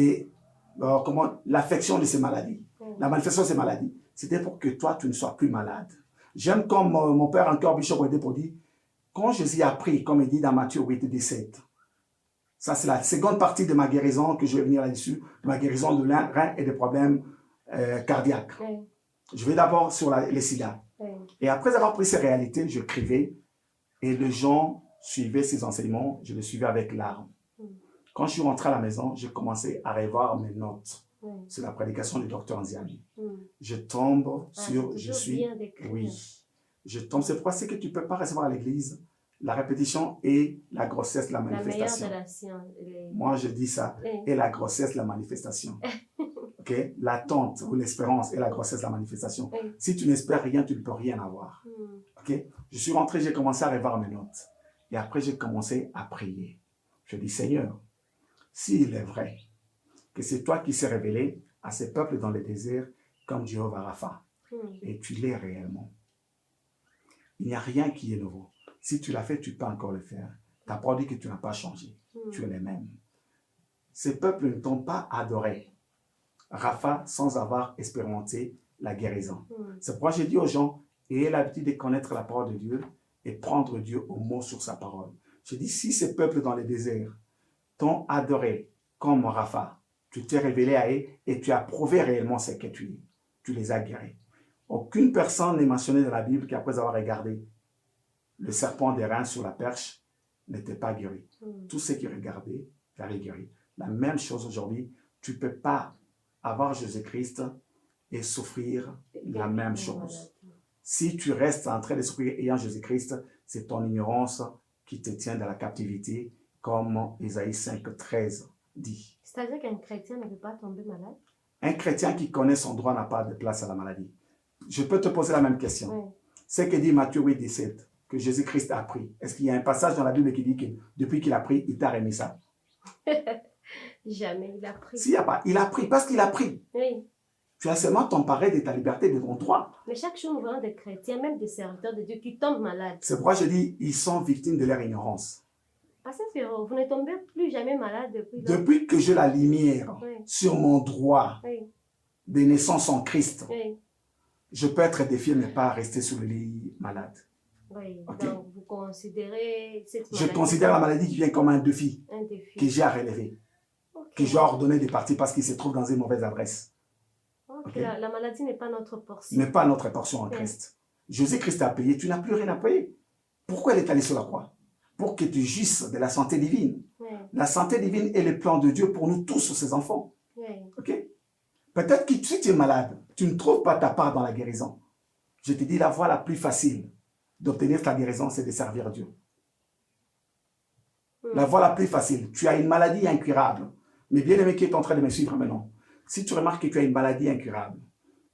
l'affection de ces maladies, la manifestation de ces maladies. C'était pour que toi, tu ne sois plus malade. J'aime comme mon père encore, Bishop Oyedepo dit, quand Jésus a pris, comme il dit dans Matthieu 8, 17, ça c'est la seconde partie de ma guérison que je vais venir là-dessus, de ma guérison de rein et des problèmes cardiaques. Je vais d'abord sur les sida. Et après avoir pris ces réalités, je écrivais et les gens suivaient ces enseignements, je les suivais avec larmes. Quand je suis rentré à la maison, j'ai commencé à revoir mes notes. C'est la prédication du docteur Nziani. Je tombe sur, je suis, oui, je tombe. C'est pourquoi c'est que tu ne peux pas recevoir à l'église la répétition et la grossesse, la manifestation. La meilleure de la science. Moi, je dis ça. Et la grossesse, la manifestation. Okay? L'attente ou l'espérance et la grossesse, la manifestation. Si tu n'espères rien, tu ne peux rien avoir. Okay? Je suis rentré, j'ai commencé à revoir mes notes. Et après, j'ai commencé à prier. Je dis, Seigneur, s'il est vrai que c'est toi qui s'est révélé à ces peuples dans le désert comme Jéhovah Rapha, et tu l'es réellement, il n'y a rien qui est nouveau. Si tu l'as fait, tu peux encore le faire. Tu as pas dit que tu n'as pas changé. Tu es le même. Ces peuples ne t'ont pas adoré, Rapha, sans avoir expérimenté la guérison. C'est pourquoi j'ai dit aux gens, ayez l'habitude de connaître la parole de Dieu et prendre Dieu au mot sur sa parole. J'ai dit, si ces peuples dans le désert t'ont adoré comme Rapha, tu t'es révélé à eux et tu as prouvé réellement ce que tu es. Tu les as guéris. Aucune personne n'est mentionnée dans la Bible qui, après avoir regardé le serpent des reins sur la perche, n'était pas guéri. Tous ceux qui regardaient, avaient guéri. La même chose aujourd'hui, tu ne peux pas avoir Jésus-Christ et souffrir la même chose. Si tu restes en train de souffrir ayant Jésus-Christ, c'est ton ignorance qui te tient dans la captivité, comme Ésaïe 5, 13 dit. C'est-à-dire qu'un chrétien ne peut pas tomber malade? Un chrétien qui connaît son droit n'a pas de place à la maladie. Je peux te poser la même question. Ce que dit Matthieu 8, 17, que Jésus-Christ a pris. Est-ce qu'il y a un passage dans la Bible qui dit que depuis qu'il a pris, il t'a remis ça? Jamais il a pris. S'il n'y a pas, il a pris parce qu'il a pris. Oui. Tu as seulement t'emparé de ta liberté, de ton droit. Mais chaque jour, nous voyons des chrétiens, même des serviteurs de Dieu, qui tombent malades. C'est pourquoi je dis, ils sont victimes de leur ignorance. Pasteur Ferro, vous ne tombez plus jamais malade depuis. Depuis que j'ai la lumière sur mon droit de naissance en Christ, je peux être défié, mais pas rester sur le lit malade. Oui, donc vous considérez cette maladie. Je considère la maladie qui vient comme un défi que j'ai à relever, que j'ai ordonné de partir parce qu'il se trouve dans une mauvaise adresse. La maladie n'est pas notre portion. N'est pas notre portion en Christ. Jésus-Christ a payé, tu n'as plus rien à payer. Pourquoi il est allé sur la croix? Pour que tu jouisses de la santé divine. La santé divine est le plan de Dieu pour nous tous, ses enfants. Peut-être que si tu es malade, tu ne trouves pas ta part dans la guérison. Je te dis, la voie la plus facile d'obtenir ta guérison, c'est de servir Dieu. La voie la plus facile. Tu as une maladie incurable. Mais bien aimé qui est en train de me suivre maintenant, si tu remarques que tu as une maladie incurable,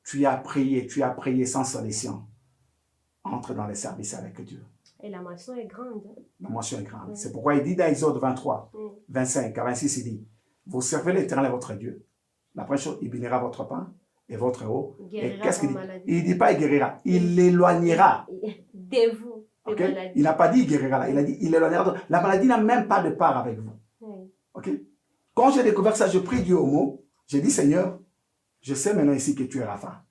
tu as prié sans solution, entre dans les services avec Dieu. Et la moisson est grande. La moisson est grande. C'est pourquoi il dit dans Exode 23, 25 à 26, il dit, vous servez l'Éternel votre Dieu. La première chose, il bénira votre pain et votre eau. Et qu'est-ce qu'il dit? Il ne dit pas il guérira, il l'éloignera. De vous. Okay? Il n'a pas dit il guérira là, il a dit il éloignera. La maladie n'a même pas de part avec vous. Okay? Quand j'ai découvert ça, je prie Dieu au mot. J'ai dit Seigneur, je sais maintenant ici que tu es Rapha.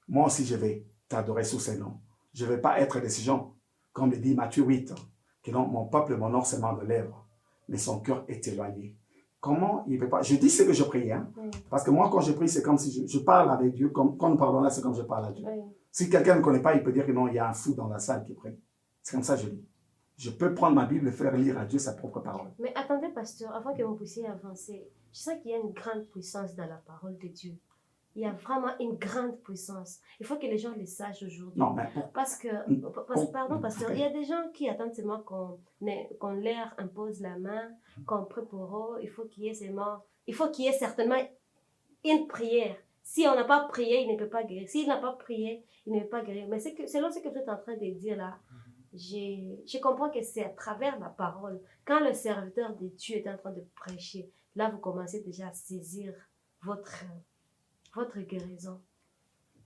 Moi aussi, je vais t'adorer sous ces noms. Je ne vais pas être de ces gens, comme le dit Matthieu 8, que non, mon peuple m'honore seulement de lèvres, mais son cœur est éloigné. Comment il ne peut pas? Je dis ce que je prie, hein? Parce que moi, quand je prie, c'est comme si je parle avec Dieu. Quand nous parlons là, c'est comme je parle à Dieu. Si quelqu'un ne me connaît pas, il peut dire que non, il y a un fou dans la salle qui prie. C'est comme ça que je dis. Je peux prendre ma Bible et faire lire à Dieu sa propre parole. Mais attendez, pasteur, avant que vous puissiez avancer, je sens qu'il y a une grande puissance dans la parole de Dieu. Il y a vraiment une grande puissance. Il faut que les gens le sachent aujourd'hui. Non, mais parce que, pardon, pasteur, il y a des gens qui attendent seulement qu'on leur impose la main, qu'on prie pour eux. Il faut qu'il y ait certainement une prière. Si on n'a pas prié, il ne peut pas guérir. S'il n'a pas prié, il ne peut pas guérir. Mais selon ce que vous êtes en train de dire là, je comprends que c'est à travers la parole. Quand le serviteur de Dieu est en train de prêcher, là, vous commencez déjà à saisir votre guérison.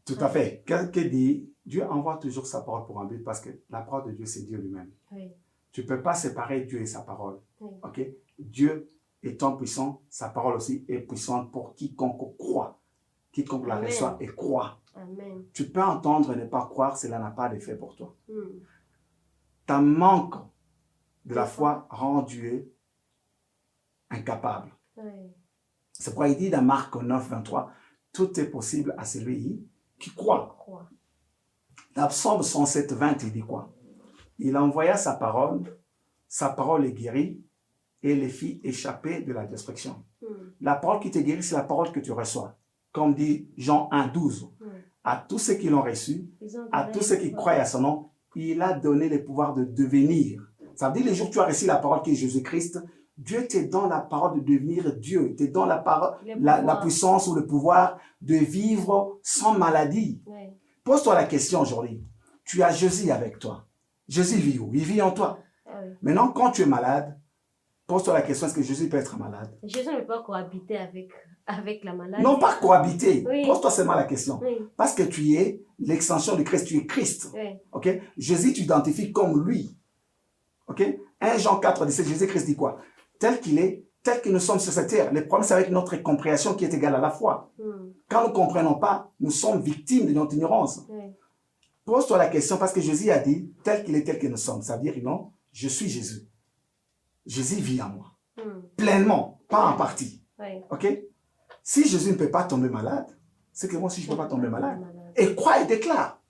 Tout à fait. Quelqu'un dit, Dieu envoie toujours sa parole pour un but parce que la parole de Dieu, c'est Dieu lui-même. Oui. Tu ne peux pas séparer Dieu et sa parole. Oui. Okay? Dieu étant puissant, sa parole aussi est puissante pour quiconque croit. Quiconque la reçoit et croit. Amen. Tu peux entendre et ne pas croire, cela n'a pas d'effet pour toi. Ta manque de la foi rend Dieu incapable. Oui. C'est pourquoi il dit dans Marc 9, 23, tout est possible à celui qui croit. Dans Psaume 107, 20, il dit quoi? Il envoya sa parole est guérie et les fit échapper de la destruction. La parole qui te guérit, c'est la parole que tu reçois. Comme dit Jean 1, 12. À tous ceux qui l'ont reçu, à tous ceux qui croient à son nom, il a donné le pouvoir de devenir. Ça veut dire, les jours où tu as reçu la parole qui est Jésus-Christ, Dieu te donne la parole de devenir Dieu. Il te donne la puissance ou le pouvoir de vivre sans maladie. Oui. Pose-toi la question aujourd'hui. Tu as Jésus avec toi. Jésus vit où? Il vit en toi. Oui. Maintenant, quand tu es malade, pose-toi la question, est-ce que Jésus peut être malade? Jésus ne peut pas cohabiter avec la maladie. Non, pas cohabiter. Oui. Pose-toi seulement la question. Oui. Parce que tu es l'extension du Christ. Tu es Christ. Oui. Okay? Jésus, tu t'identifies comme lui. Okay? 1 Jean 4, 17, Jésus-Christ dit quoi? Tel qu'il est, tel que nous sommes sur cette terre. Le problème, c'est avec notre compréhension qui est égale à la foi. Quand nous ne comprenons pas, nous sommes victimes de notre ignorance. Pose-toi la question parce que Jésus a dit, tel qu'il est, tel que nous sommes. Ça veut dire, non, je suis Jésus. Jésus vit en moi. Pleinement, pas en partie. Ok? Si Jésus ne peut pas tomber malade, c'est que moi aussi je ne peux pas tomber malade. Et crois et déclare.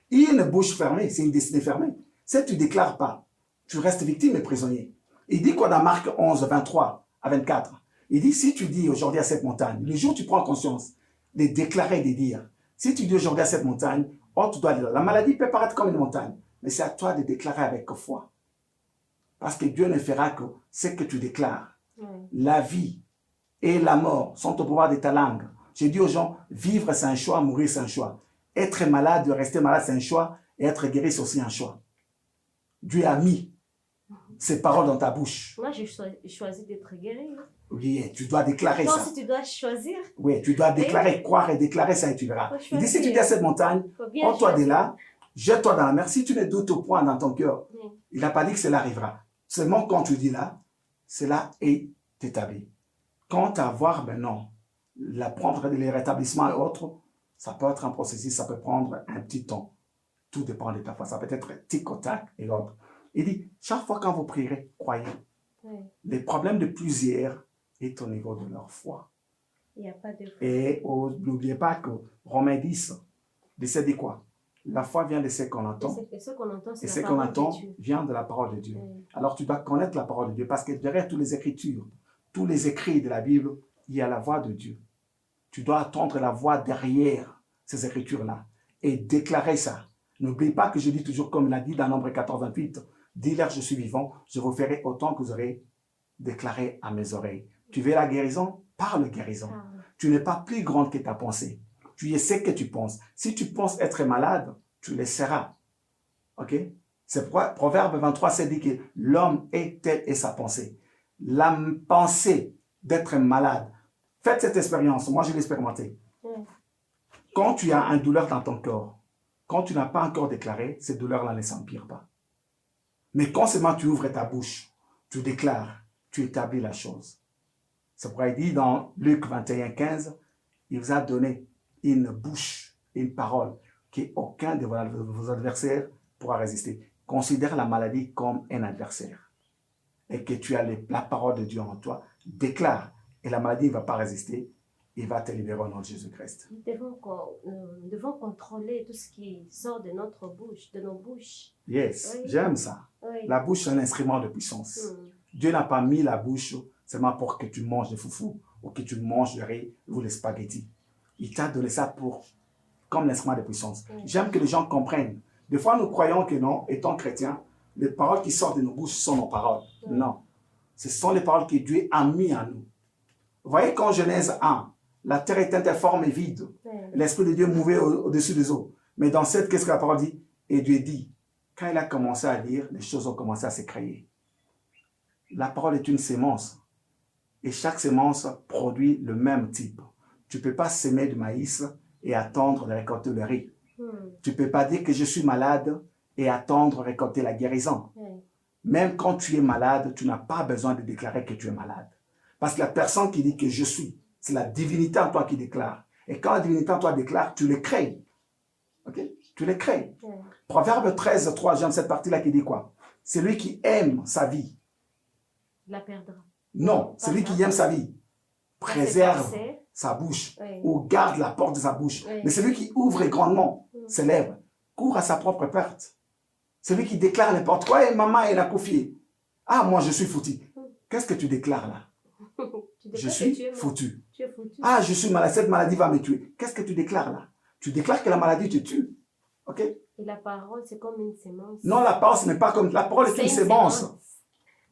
Il y a une bouche fermée, c'est une destinée fermée. Si tu ne déclares pas, tu restes victime et prisonnier. Il dit quoi dans Marc 11, 23 à 24? Il dit, si tu dis aujourd'hui à cette montagne, le jour où tu prends conscience de déclarer, de dire, si tu dis aujourd'hui à cette montagne, oh, tu dois dire, la maladie peut paraître comme une montagne, mais c'est à toi de déclarer avec foi. Parce que Dieu ne fera que ce que tu déclares. La vie et la mort sont au pouvoir de ta langue. J'ai dit aux gens, vivre c'est un choix, mourir c'est un choix. Être malade, rester malade c'est un choix, et être guéri c'est aussi un choix. Dieu a mis ces paroles dans ta bouche. Moi, j'ai choisi d'être guéri. Oui, tu dois déclarer ça. Toi aussi, tu dois choisir. Oui, tu dois déclarer, croire et déclarer ça et tu verras. Il dit, si tu dis à cette montagne, prends-toi de là, jette-toi dans la mer. Si tu ne doutes au point dans ton cœur, il n'a pas dit que cela arrivera. Seulement quand tu dis là, cela est établi. Quant à voir, ben non, prendre les rétablissements et autres, ça peut être un processus, ça peut prendre un petit temps. Tout dépend de ta foi. Ça peut être tic-tac et autres. Il dit, chaque fois quand vous prierez, croyez. Les problèmes de plusieurs est au niveau de leur foi. Il n'y a pas de foi. Et n'oubliez pas que Romains 10, dit quoi? La foi vient de ce qu'on entend. Et ce qu'on entend, c'est et ce qu'on entend vient de la parole de Dieu. Alors tu dois connaître la parole de Dieu parce que derrière toutes les Écritures, tous les écrits de la Bible, il y a la voix de Dieu. Tu dois attendre la voix derrière ces Écritures-là et déclarer ça. N'oublie pas que je dis toujours, comme il a dit dans Nombre 14, 28, Dis-leur, je suis vivant, je vous ferai autant que vous aurez déclaré à mes oreilles. Tu veux la guérison? Parle guérison. Tu n'es pas plus grande que ta pensée. Tu es ce que tu penses. Si tu penses être malade, tu le seras. Ok? C'est pourquoi Proverbe 23 c'est dit que l'homme est tel est sa pensée. La pensée d'être malade. Faites cette expérience. Moi, je l'ai expérimenté. Quand tu as une douleur dans ton corps, quand tu n'as pas encore déclaré, cette douleur-là ne s'empire pas. Mais quand seulement tu ouvres ta bouche, tu déclares, tu établis la chose. C'est pourquoi il dit dans Luc 21, 15, il vous a donné une bouche, une parole, qu'aucun de vos adversaires pourra résister. Considère la maladie comme un adversaire. Et que tu as la parole de Dieu en toi, déclare. Et la maladie ne va pas résister. Il va te libérer au nom de Jésus-Christ. Nous devons contrôler tout ce qui sort de notre bouche, de nos bouches. Yes, Oui. j'aime ça. Oui. La bouche, c'est un instrument de puissance. Dieu n'a pas mis la bouche seulement pour que tu manges des foufous ou que tu manges le riz ou les spaghettis. Il t'a donné ça comme l'instrument de puissance. J'aime que les gens comprennent. Des fois, nous croyons que non, étant chrétiens, les paroles qui sortent de nos bouches sont nos paroles. Non. Ce sont les paroles que Dieu a mis en nous. Vous voyez qu'en Genèse 1, la terre était informe et vide. L'Esprit de Dieu mouvait au-dessus des eaux. Mais dans cette, qu'est-ce que la parole dit? Et Dieu dit, quand il a commencé à lire, les choses ont commencé à se créer. La parole est une sémence. Et chaque sémence produit le même type. Tu ne peux pas semer du maïs et attendre de récolter le riz. Tu ne peux pas dire que je suis malade et attendre de récolter la guérison. Même quand tu es malade, tu n'as pas besoin de déclarer que tu es malade. Parce que la personne qui dit que je suis, c'est la divinité en toi qui déclare. Et quand la divinité en toi déclare, tu le crées. Ok? Tu le crées. Proverbe 13, 3, j'aime cette partie-là qui dit quoi? Celui qui aime sa vie. La perdra. Non, celui qui aime sa vie préserve sa bouche ou garde la porte de sa bouche. Mais celui qui ouvre grandement ses lèvres court à sa propre perte. Celui qui déclare n'importe quoi, et maman, elle a confié. Ah, moi, je suis foutu. Qu'est-ce que tu déclares là? Je suis foutu. Ah, je suis malade, cette maladie va me tuer. Qu'est-ce que tu déclares là? Tu déclares que la maladie te tue. Ok? Et la parole, c'est comme une sémence. Non, la parole, ce n'est pas comme... La parole est une sémence.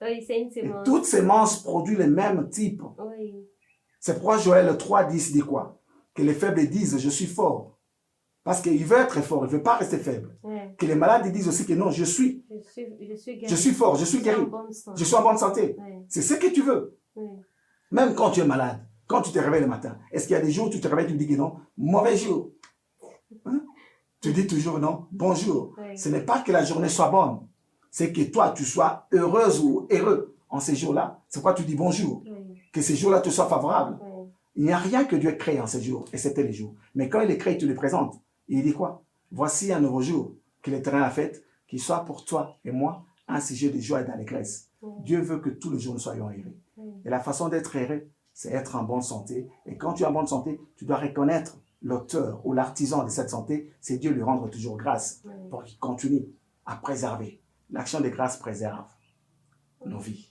Oui, c'est une sémence. Et toute sémence produit le même type. Oui. C'est pourquoi Joël 3, 10 dit quoi? Que les faibles disent, je suis fort. Parce qu'il veut être fort, il ne veut pas rester faible. Que les malades disent aussi que non, je suis fort, je suis guéri. Je suis en bonne santé. C'est ce que tu veux. Même quand tu es malade, quand tu te réveilles le matin, est-ce qu'il y a des jours où tu te réveilles et tu dis que non, mauvais jour? Hein? Tu dis toujours non, bonjour. Ce n'est pas que la journée soit bonne, c'est que toi, tu sois heureuse ou heureux en ces jours-là. C'est pourquoi tu dis bonjour. Que ces jours-là te soient favorables. Il n'y a rien que Dieu crée en ces jours, et c'était les jours. Mais quand il les crée, tu les présentes. Et il dit quoi? Voici un nouveau jour que l'Éternel a fait, qu'il soit pour toi et moi un sujet de joie et d'allégresse. Dieu veut que tous les jours nous soyons heureux. Et la façon d'être heureux, c'est être en bonne santé. Et quand tu es en bonne santé, tu dois reconnaître l'auteur ou l'artisan de cette santé, c'est Dieu lui rendre toujours grâce pour qu'il continue à préserver. L'action de grâce préserve nos vies.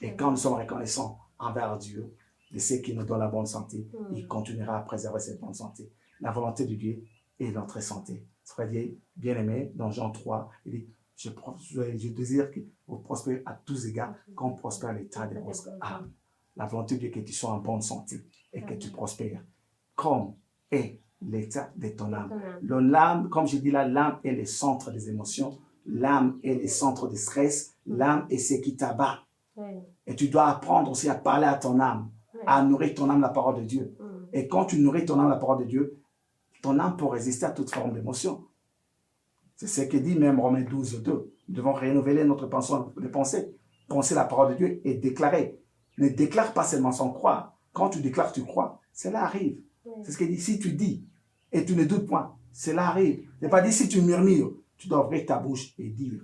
Et quand nous sommes reconnaissants envers Dieu de ce qui nous donne la bonne santé, il continuera à préserver cette bonne santé. La volonté de Dieu est notre santé. C'est-à-dire, bien aimé, dans Jean 3, il dit, je désire que vous prospérez à tous égards, qu'on prospère l'état de votre âme. La volonté de Dieu est que tu sois en bonne santé et que tu prospères. Comme est l'état de ton âme. L'âme, comme je dis là, l'âme est le centre des émotions, l'âme est le centre du stress, l'âme est ce qui t'abat. Et tu dois apprendre aussi à parler à ton âme, à nourrir ton âme la parole de Dieu. Et quand tu nourris ton âme la parole de Dieu, ton âme peut résister à toute forme d'émotion. C'est ce que dit même Romains 12, 2. Nous devons renouveler notre pensée, penser la parole de Dieu et déclarer. Ne déclare pas seulement sans croire. Quand tu déclares, tu crois. Cela arrive. C'est ce qu'il dit. Si tu dis et tu ne doutes point, cela arrive. Ce n'est pas dit si tu murmures. Tu dois ouvrir ta bouche et dire.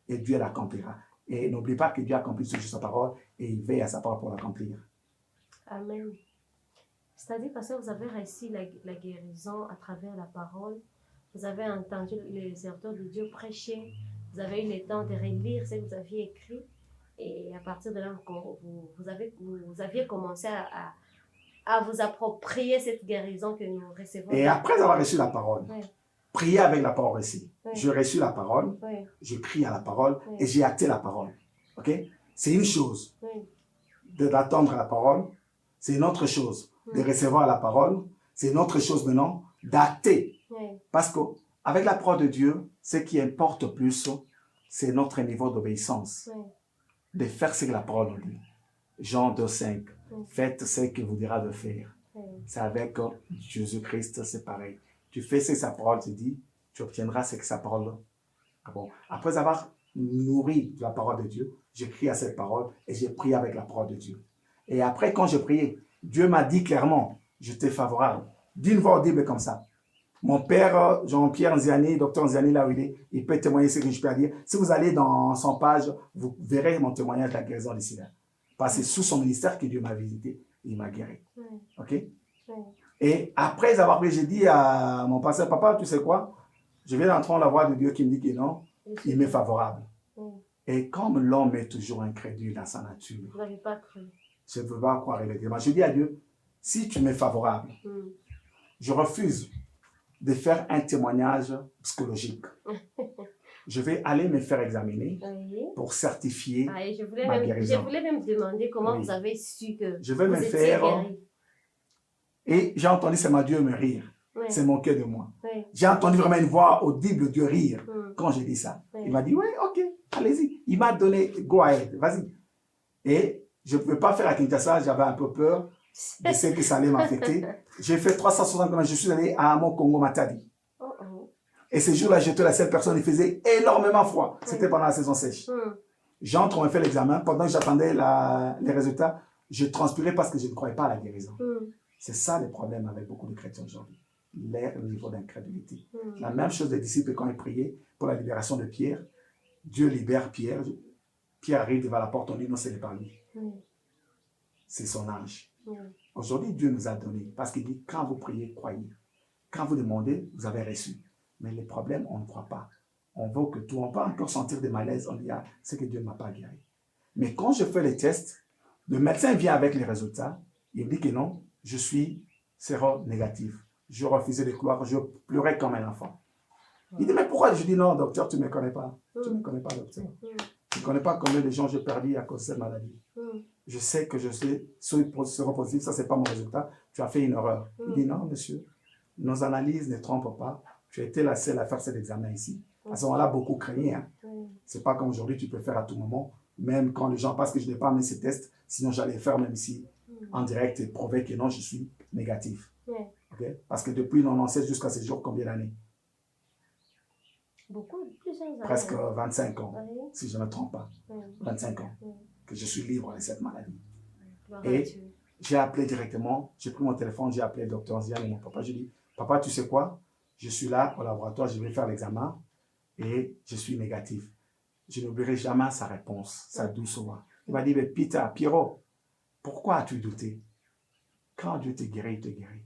Et Dieu l'accomplira. Et n'oublie pas que Dieu accomplit sur sa parole et il veille à sa parole pour l'accomplir. Amen. C'est-à-dire parce que vous avez réussi la guérison à travers la parole. Vous avez entendu les serviteurs de Dieu prêcher. Vous avez eu le temps de relire ce que vous aviez écrit. Et à partir de là, vous aviez commencé à vous approprier cette guérison que nous recevons. Et après avoir reçu la parole, prier avec la parole ici. Oui. J'ai reçu la parole, Oui. je crie à la parole Oui. et j'ai acté la parole. Ok? C'est une chose Oui. d'attendre la parole, c'est une autre chose de recevoir la parole, c'est une autre chose maintenant d'acter. Oui. Parce qu'avec la parole de Dieu, ce qui importe plus, c'est notre niveau d'obéissance. Oui. De faire ce que la parole nous dit. Jean 2,5. Oui. Faites ce qu'il vous dira de faire. Oui. C'est avec Jésus-Christ, c'est pareil. Tu fais ce que sa parole te dit, tu obtiendras ce que sa parole. Bon. Après avoir nourri la parole de Dieu, j'ai crié à cette parole et j'ai prié avec la parole de Dieu. Et après, quand j'ai prié, Dieu m'a dit clairement, j'étais favorable. D'une voix audible comme ça. Mon père, Jean-Pierre Nziani, docteur Nziani, là où il peut témoigner ce que je peux dire. Si vous allez dans son page, vous verrez mon témoignage de la guérison d'ici là. Parce que c'est sous son ministère que Dieu m'a visité, il m'a guéri. Ok? Et après avoir prié, j'ai dit à mon pasteur, papa, tu sais quoi? Je viens d'entendre la voix de Dieu qui me dit que non, il m'est favorable. Et comme l'homme est toujours incrédule dans sa nature, vous n'avez pas cru. Je ne veux pas croire évidemment. Je dis à Dieu, si tu m'es favorable, je refuse de faire un témoignage psychologique. Je vais aller me faire examiner pour certifier ma guérison. Je voulais même demander comment vous avez su que je vais vous me étiez faire guéri. Et j'ai entendu, c'est ma Dieu me rire. Oui. C'est moqué de moi. Oui. J'ai entendu vraiment une voix audible de rire quand j'ai dit ça. Il m'a dit, oui, ok, allez-y. Il m'a donné, go ahead, vas-y. Et je ne pouvais pas faire à Kinshasa, j'avais un peu peur de ce que ça allait m'affecter. J'ai fait 360 km, je suis allé à mon Congo Matadi. Et ce jour-là, j'étais la seule personne, il faisait énormément froid. C'était pendant la saison sèche. J'entre, on fait l'examen. Pendant que j'attendais les résultats, je transpirais parce que je ne croyais pas à la guérison. C'est ça le problème avec beaucoup de chrétiens aujourd'hui. Leur niveau d'incrédulité. La même chose des disciples quand ils priaient pour la libération de Pierre. Dieu libère Pierre. Pierre arrive devant la porte, on dit non, ce n'est pas lui. C'est son ange. Aujourd'hui, Dieu nous a donné. Parce qu'il dit, quand vous priez, croyez. Quand vous demandez, vous avez reçu. Mais les problèmes, on ne croit pas. On veut que tout, on peut encore sentir des malaises. On dit, ah, c'est que Dieu ne m'a pas guéri. Mais quand je fais les tests, le médecin vient avec les résultats. Il me dit que non, je suis séronégatif. Je refusais de croire, je pleurais comme un enfant. Il dit, mais pourquoi? Je dis, non, docteur, tu ne me connais pas. Tu ne me connais pas, docteur. Tu ne connais pas combien de gens j'ai perdu à cause de cette maladie. Je sais que je suis séropositif, ça, ce n'est pas mon résultat. Tu as fait une erreur. Il dit, non, monsieur, nos analyses ne trompent pas. Tu as été la seule à faire cet examen ici. À ce moment-là, beaucoup craignaient. Hein. Ce n'est pas comme aujourd'hui, tu peux faire à tout moment. Même quand les gens, parce que je n'ai pas amené ces tests, sinon j'allais faire même ici, en direct, et prouver que non, je suis négatif. Okay? Parce que depuis 96 jusqu'à ce jour, combien d'années? Beaucoup, plusieurs années. Presque 25 ans, si je ne me trompe pas. 25 ans que je suis libre de cette maladie. Et j'ai appelé directement, j'ai pris mon téléphone, j'ai appelé le docteur Zian et mon papa. J'ai dit, papa, tu sais quoi? Je suis là au laboratoire, je vais faire l'examen et je suis négatif. Je n'oublierai jamais sa réponse, sa douce voix. Il m'a dit, mais Peter, Pierrot, pourquoi as-tu douté? Quand Dieu te guérit, il te guérit.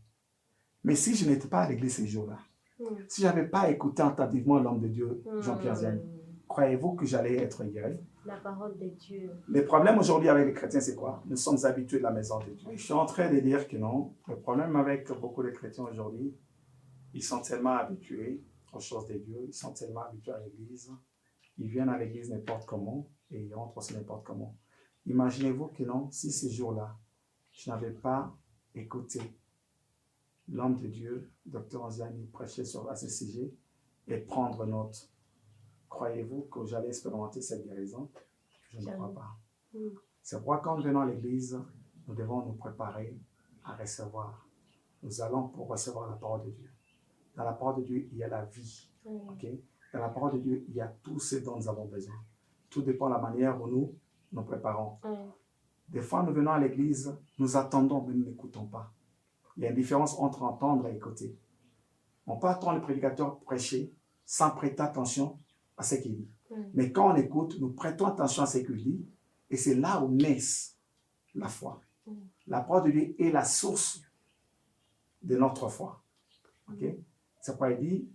Mais si je n'étais pas à l'église ces jours-là, si je n'avais pas écouté attentivement l'homme de Dieu, Jean-Pierre Ziani, croyez-vous que j'allais être guéri? La parole de Dieu. Le problème aujourd'hui avec les chrétiens, c'est quoi? Nous sommes habitués de la maison de Dieu. Je suis en train de dire que non. Le problème avec beaucoup de chrétiens aujourd'hui, ils sont tellement habitués aux choses de Dieu, ils sont tellement habitués à l'église, ils viennent à l'église n'importe comment et ils rentrent aussi n'importe comment. Imaginez-vous que non, si ces jours-là, je n'avais pas écouté l'homme de Dieu, Dr. Nziani, prêcher à ce sujet et prendre note. Croyez-vous que j'allais expérimenter cette guérison? Je ne crois pas. C'est pourquoi quand nous venons à l'église, nous devons nous préparer à recevoir. Nous allons pour recevoir la parole de Dieu. Dans la parole de Dieu, il y a la vie. Okay? Dans la parole de Dieu, il y a tout ce dont nous avons besoin. Tout dépend de la manière où nous nous préparons. Des fois, nous venons à l'église, nous attendons, mais nous n'écoutons pas. Il y a une différence entre entendre et écouter. On peut attendre le prédicateur prêcher sans prêter attention à ce qu'il dit. Mais quand on écoute, nous prêtons attention à ce qu'il dit et c'est là où naît la foi. La parole de Dieu est la source de notre foi. Okay? C'est pourquoi il dit,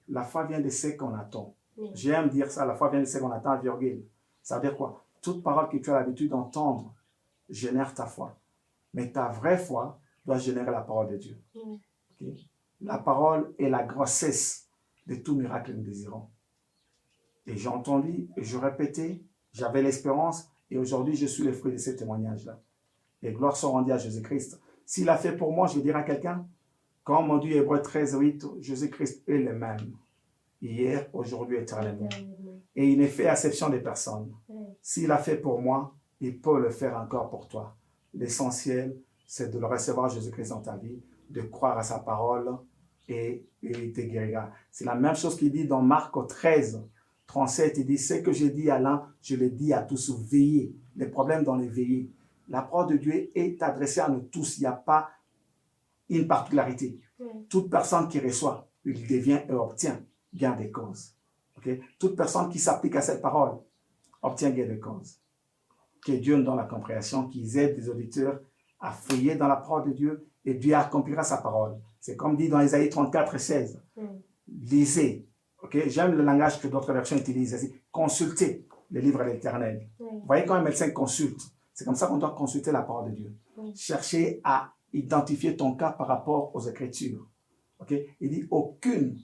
la foi vient de ce qu'on attend. J'aime dire ça, la foi vient de ce qu'on attend, virgule. Ça veut dire quoi? Toute parole que tu as l'habitude d'entendre génère ta foi. Mais ta vraie foi doit générer la parole de Dieu. Okay? La parole est la grossesse de tout miracle que nous désirons. Et j'ai entendu, et je répétais, j'avais l'espérance, et aujourd'hui je suis le fruit de ce témoignage-là. Et gloire soit rendue à Jésus-Christ. S'il a fait pour moi, je vais dire à quelqu'un, comme on dit Hébreux 13, 8, Jésus-Christ est le même, hier, aujourd'hui, éternellement. Et il ne fait exception des personnes. S'il a fait pour moi, il peut le faire encore pour toi. L'essentiel, c'est de le recevoir Jésus-Christ dans ta vie, de croire à sa parole et il te guérira. C'est la même chose qu'il dit dans Marc 13, 37. Il dit, ce que j'ai dit à l'un, je le dis à tous. Veillez. Les problèmes dans les veillées. La parole de Dieu est adressée à nous tous. Il n'y a pas une particularité. Toute personne qui reçoit, il devient et obtient gain de cause. Okay? Toute personne qui s'applique à cette parole obtient gain de cause. Que Dieu nous donne la compréhension, qu'ils aident les auditeurs à fouiller dans la parole de Dieu et Dieu accomplira sa parole. C'est comme dit dans Isaïe 34, 16. Lisez. Okay? J'aime le langage que d'autres versions utilisent. Consultez le livre de l'Éternel. Vous voyez quand un médecin consulte, c'est comme ça qu'on doit consulter la parole de Dieu. Chercher à identifier ton cas par rapport aux Écritures. Okay? Il dit aucune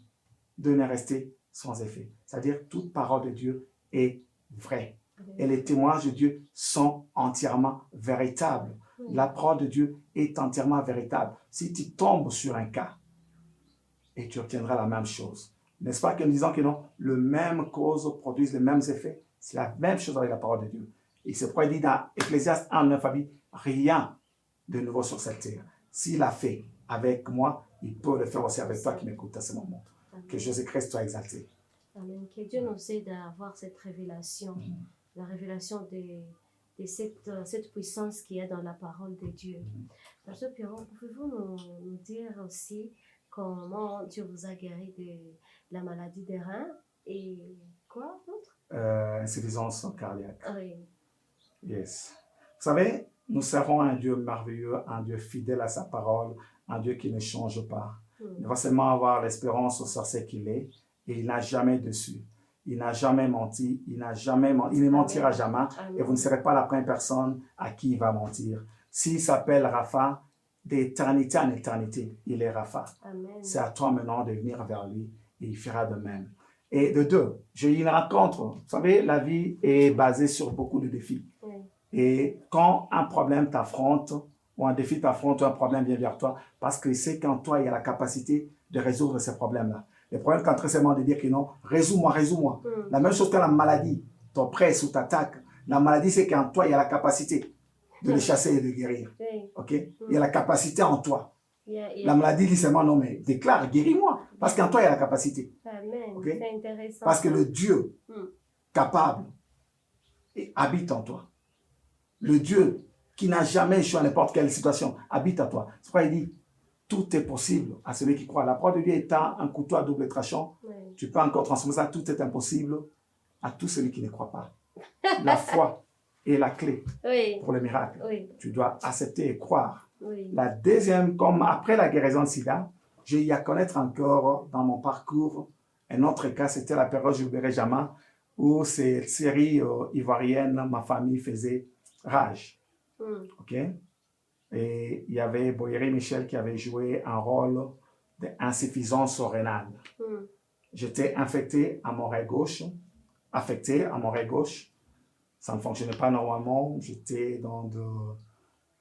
de n'est restée sans effet. C'est-à-dire toute parole de Dieu est vraie. Et les témoignages de Dieu sont entièrement véritables. La parole de Dieu est entièrement véritable. Si tu tombes sur un cas, et tu obtiendras la même chose. N'est-ce pas que nous disons que non, les mêmes causes produisent les mêmes effets? C'est la même chose avec la parole de Dieu. Et c'est pourquoi il dit dans Ecclésiaste 1, 9, rien de nouveau sur cette terre. S'il a fait avec moi, il peut le faire aussi avec toi qui m'écoutes à ce moment. Amen. Que Jésus-Christ soit exalté. Amen. Que Dieu nous aide à avoir cette révélation, la révélation de cette puissance qui est dans la parole de Dieu. Pasteur Pierron, pouvez-vous nous dire aussi comment Dieu vous a guéri de la maladie des reins et quoi d'autre? Insuffisance cardiaque. Oui. Yes. Vous savez, nous servons un Dieu merveilleux, un Dieu fidèle à sa parole, un Dieu qui ne change pas. Il va seulement avoir l'espérance sur ce qu'il est et il n'a jamais déçu. Il n'a jamais menti, il ne mentira jamais. Amen. Et vous ne serez pas la première personne à qui il va mentir. S'il s'appelle Rapha, d'éternité en éternité, il est Rapha. C'est à toi maintenant de venir vers lui et il fera de même. Et de deux, j'ai eu une rencontre. Vous savez, la vie est basée sur beaucoup de défis. Oui. Et quand un problème t'affronte, ou un défi t'affronte, ou un problème vient vers toi, parce que c'est qu'en toi, il y a la capacité de résoudre ces problèmes-là. Le problème, quand seulement de dire que non, résous-moi, résous-moi. La même chose que la maladie t'oppresse ou t'attaque. La maladie, c'est qu'en toi, il y a la capacité de le chasser et de guérir. Ok? Il y a la capacité en toi. La maladie dit seulement non, mais déclare, guéris-moi. Parce qu'en toi, il y a la capacité. Amen. Okay? C'est intéressant. Parce que le Dieu capable habite en toi. Le Dieu qui n'a jamais échoué à n'importe quelle situation habite en toi. C'est pourquoi il dit, tout est possible à celui qui croit. La parole de Dieu étant un couteau à double tranchant, tu peux encore transformer ça, tout est impossible à tout celui qui ne croit pas. La foi est la clé pour le miracle. Tu dois accepter et croire. La deuxième, comme après la guérison de sida, j'ai eu à connaître encore dans mon parcours un autre cas, c'était la période, je n'oublierai jamais, où cette série ivoirienne, ma famille faisait rage. Ok? Et il y avait Boyeri Michel qui avait joué un rôle d'insuffisance rénale. J'étais affecté à mon oreille gauche. Ça ne fonctionnait pas normalement. J'étais dans de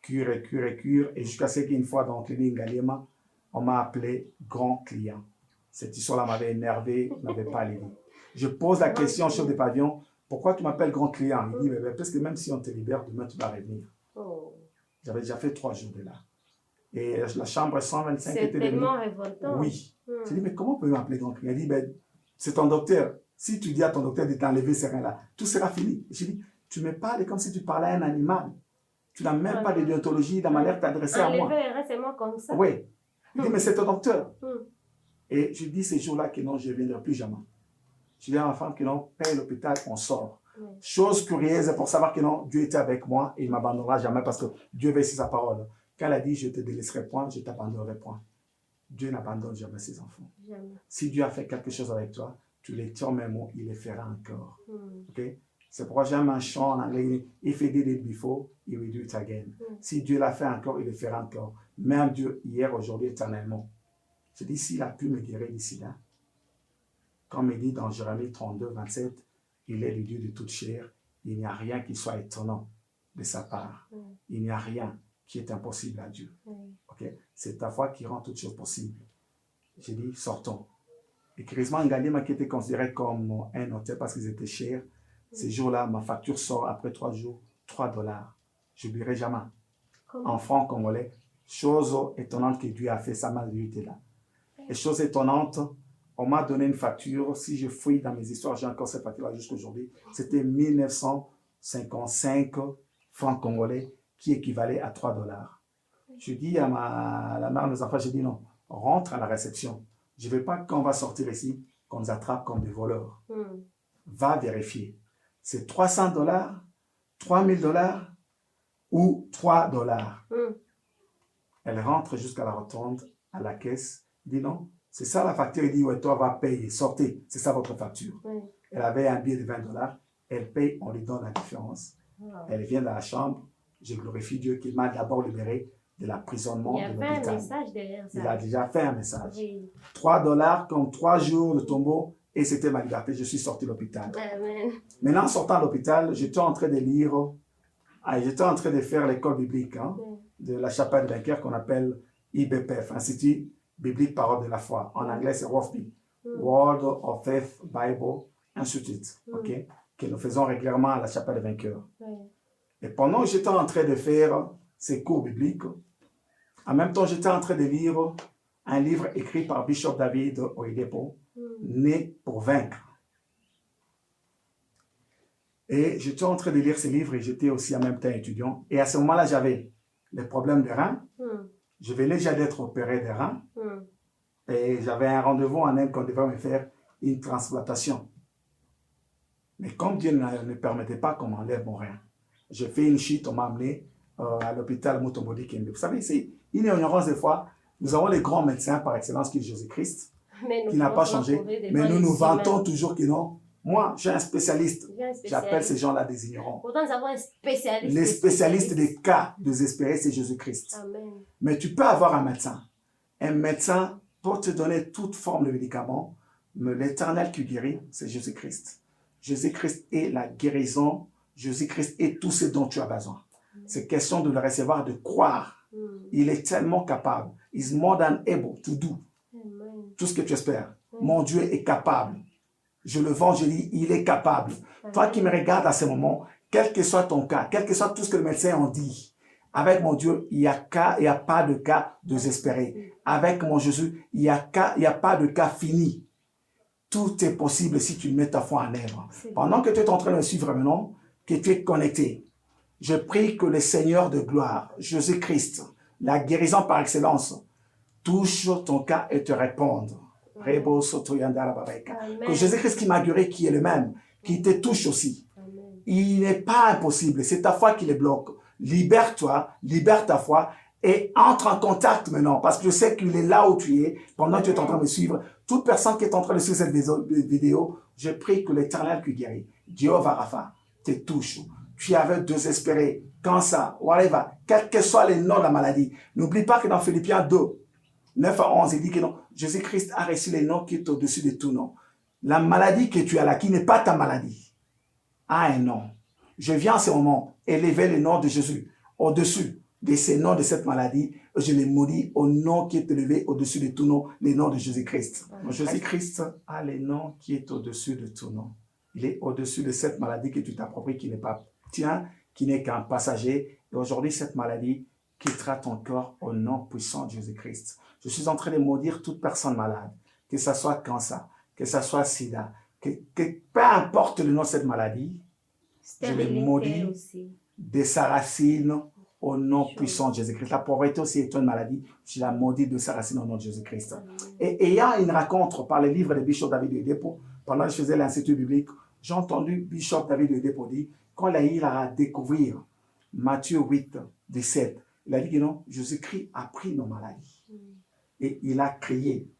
cure. Et jusqu'à ce qu'une fois dans la clinique Galima, on m'a appelé grand client. Cette histoire-là m'avait énervé, n'avait pas allé. Je pose la question au chef de pavillon, pourquoi tu m'appelles grand client? Il dit, mais parce que même si on te libère, demain tu vas revenir. J'avais déjà fait 3 jours de là. Et la chambre 125 était devenue... C'est tellement révoltant. Oui. Je dis, mais comment peut m'appeler grand client? Il dit, ben, c'est ton docteur. Si tu dis à ton docteur de t'enlever ces reins-là, tout sera fini. Je dis, tu me parles comme si tu parlais à un animal. Tu n'as même pas de déontologie, la manière de t'adresser à moi. Enlever les reins, c'est moi comme ça. Oui. Il dit, mais c'est ton docteur. Et je dis ces jours-là que non, je ne viendrai plus jamais. Je dis à ma femme que non, paye l'hôpital, on sort. Chose curieuse pour savoir que non, Dieu était avec moi et il ne m'abandonnera jamais parce que Dieu veille sur sa parole. Quand elle a dit, je ne te délaisserai point, je ne t'abandonnerai point. Dieu n'abandonne jamais ses enfants. Jamais. Si Dieu a fait quelque chose avec toi, tu les tiens mes mots, il les fera encore. Okay? C'est pourquoi j'aime un chant en anglais. If he did it before, he will do it again. Si Dieu l'a fait encore, il le fera encore. Même Dieu, hier, aujourd'hui, éternellement. Je dis, s'il a pu me guérir d'ici là, Comme il dit dans Jérémie 32, 27, il est le Dieu de toute chair. Il n'y a rien qui soit étonnant de sa part. Il n'y a rien qui est impossible à Dieu. Okay? C'est ta foi qui rend toutes choses possibles. J'ai dit, sortons. Et Charisma Ngalima, qui était considéré comme un hôtel parce qu'ils étaient chers, ces jours-là, ma facture sort après 3 jours, $3. Je n'oublierai jamais. En francs congolais, chose étonnante que Dieu a fait, ça m'a été là. Et chose étonnante, on m'a donné une facture, si je fouille dans mes histoires, j'ai encore cette facture-là jusqu'à aujourd'hui, c'était 1955 francs congolais qui équivalait à $3. Je dis à la mère de mes enfants, je dis non, rentre à la réception. Je ne veux pas qu'on va sortir ici, qu'on nous attrape comme des voleurs. Va vérifier. C'est $300, $3000 ou $3. Elle rentre jusqu'à la rotonde, à la caisse, dit non, c'est ça la facture. Il dit, ouais, toi, va payer, sortez, c'est ça votre facture. Elle avait un billet de $20, elle paye, on lui donne la différence. Elle vient dans la chambre, je glorifie Dieu qui m'a d'abord libéré de l'emprisonnement de l'hôpital. Il y a un message derrière ça. Il a déjà fait un message. Oui. $3 comme 3 jours de tombeau et c'était ma liberté. Je suis sorti de l'hôpital. Maintenant, en sortant de l'hôpital, j'étais en train de lire, j'étais en train de faire l'école biblique de la chapelle de Dunkerque qu'on appelle IBPF, Institut Biblique Parole de la Foi. En anglais, c'est WOFB, World of Faith Bible Institute, que nous faisons régulièrement à la chapelle de Vainqueur. Et pendant que j'étais en train de faire ces cours bibliques, en même temps, j'étais en train de lire un livre écrit par Bishop David Oyedepo, Né pour vaincre. Et j'étais en train de lire ce livre et j'étais aussi en même temps étudiant. Et à ce moment-là, j'avais des problèmes de reins. Je venais déjà d'être opéré des reins. Et j'avais un rendez-vous en Inde qu'on devait me faire une transplantation. Mais comme Dieu ne permettait pas qu'on m'enlève mon rein, j'ai fait une chute, on m'a amené à l'hôpital Mutombodi Kembe. Vous savez, c'est une ignorance des fois. Nous avons les grands médecins par excellence qui est Jésus-Christ, qui n'a pas changé. Mais nous nous vantons toujours que non. Moi, j'ai un spécialiste. J'appelle ces gens-là des ignorants. Pourtant, nous avons un spécialiste. Les spécialistes des cas désespérés, c'est Jésus-Christ. Mais tu peux avoir un médecin. Un médecin pour te donner toute forme de médicament. Mais l'éternel qui guérit, c'est Jésus-Christ. Jésus-Christ est la guérison. Jésus-Christ est tout ce dont tu as besoin. C'est question de le recevoir, de croire. Il est tellement capable. He's more than able to do. Tout ce que tu espères. Mon Dieu est capable. Je le vends, je dis, il est capable. Toi qui me regardes à ce moment, quel que soit ton cas, quel que soit tout ce que le médecin en dit, avec mon Dieu, il n'y a pas de cas désespéré. Avec mon Jésus, il n'y a pas de cas fini. Tout est possible si tu mets ta foi en œuvre. Pendant que tu es en train de me suivre maintenant, que tu es connecté, je prie que le Seigneur de gloire, Jésus-Christ, la guérison par excellence, touche ton cas et te réponde. Que Jésus-Christ qui m'a guéri, qui est le même, qui te touche aussi. Il n'est pas impossible, c'est ta foi qui le bloque. Libère-toi, libère ta foi et entre en contact maintenant, parce que je sais qu'il est là où tu es, pendant que tu es en train de me suivre. Toute personne qui est en train de suivre cette vidéo, je prie que l'Éternel qui guérit, Jéhovah Rapha, te touche. Tu avais désespéré, cancer, whatever, quel que soit le nom de la maladie. N'oublie pas que dans Philippiens 2, 9 à 11, il dit que non, Jésus-Christ a reçu le nom qui est au-dessus de tout nom. La maladie que tu as là, qui n'est pas ta maladie, a un nom. Je viens en ce moment élever le nom de Jésus au-dessus de ces noms de cette maladie. Je les maudis au nom qui est élevé au-dessus de tout nom, le nom de Jésus-Christ. Jésus-Christ a le nom qui est au-dessus de tout nom. Il est au-dessus de cette maladie que tu t'appropries, qui n'est pas tien, qui n'est qu'un passager. Et aujourd'hui, cette maladie quittera ton corps au nom puissant de Jésus-Christ. Je suis en train de maudire toute personne malade, que ce soit cancer, que ce soit sida, que peu importe le nom de cette maladie, je les maudis de sa racine au nom puissant de Jésus-Christ. La pauvreté aussi est une maladie, je la maudis de sa racine au nom de Jésus-Christ. Et ayant une rencontre par le livre de Bishop David Oyedepo, pendant que je faisais l'Institut biblique, j'ai entendu Bishop David Oyedepo dire, quand il a découvert Matthieu 8, 17, il a dit que non, Jésus-Christ a pris nos maladies. Et il a crié,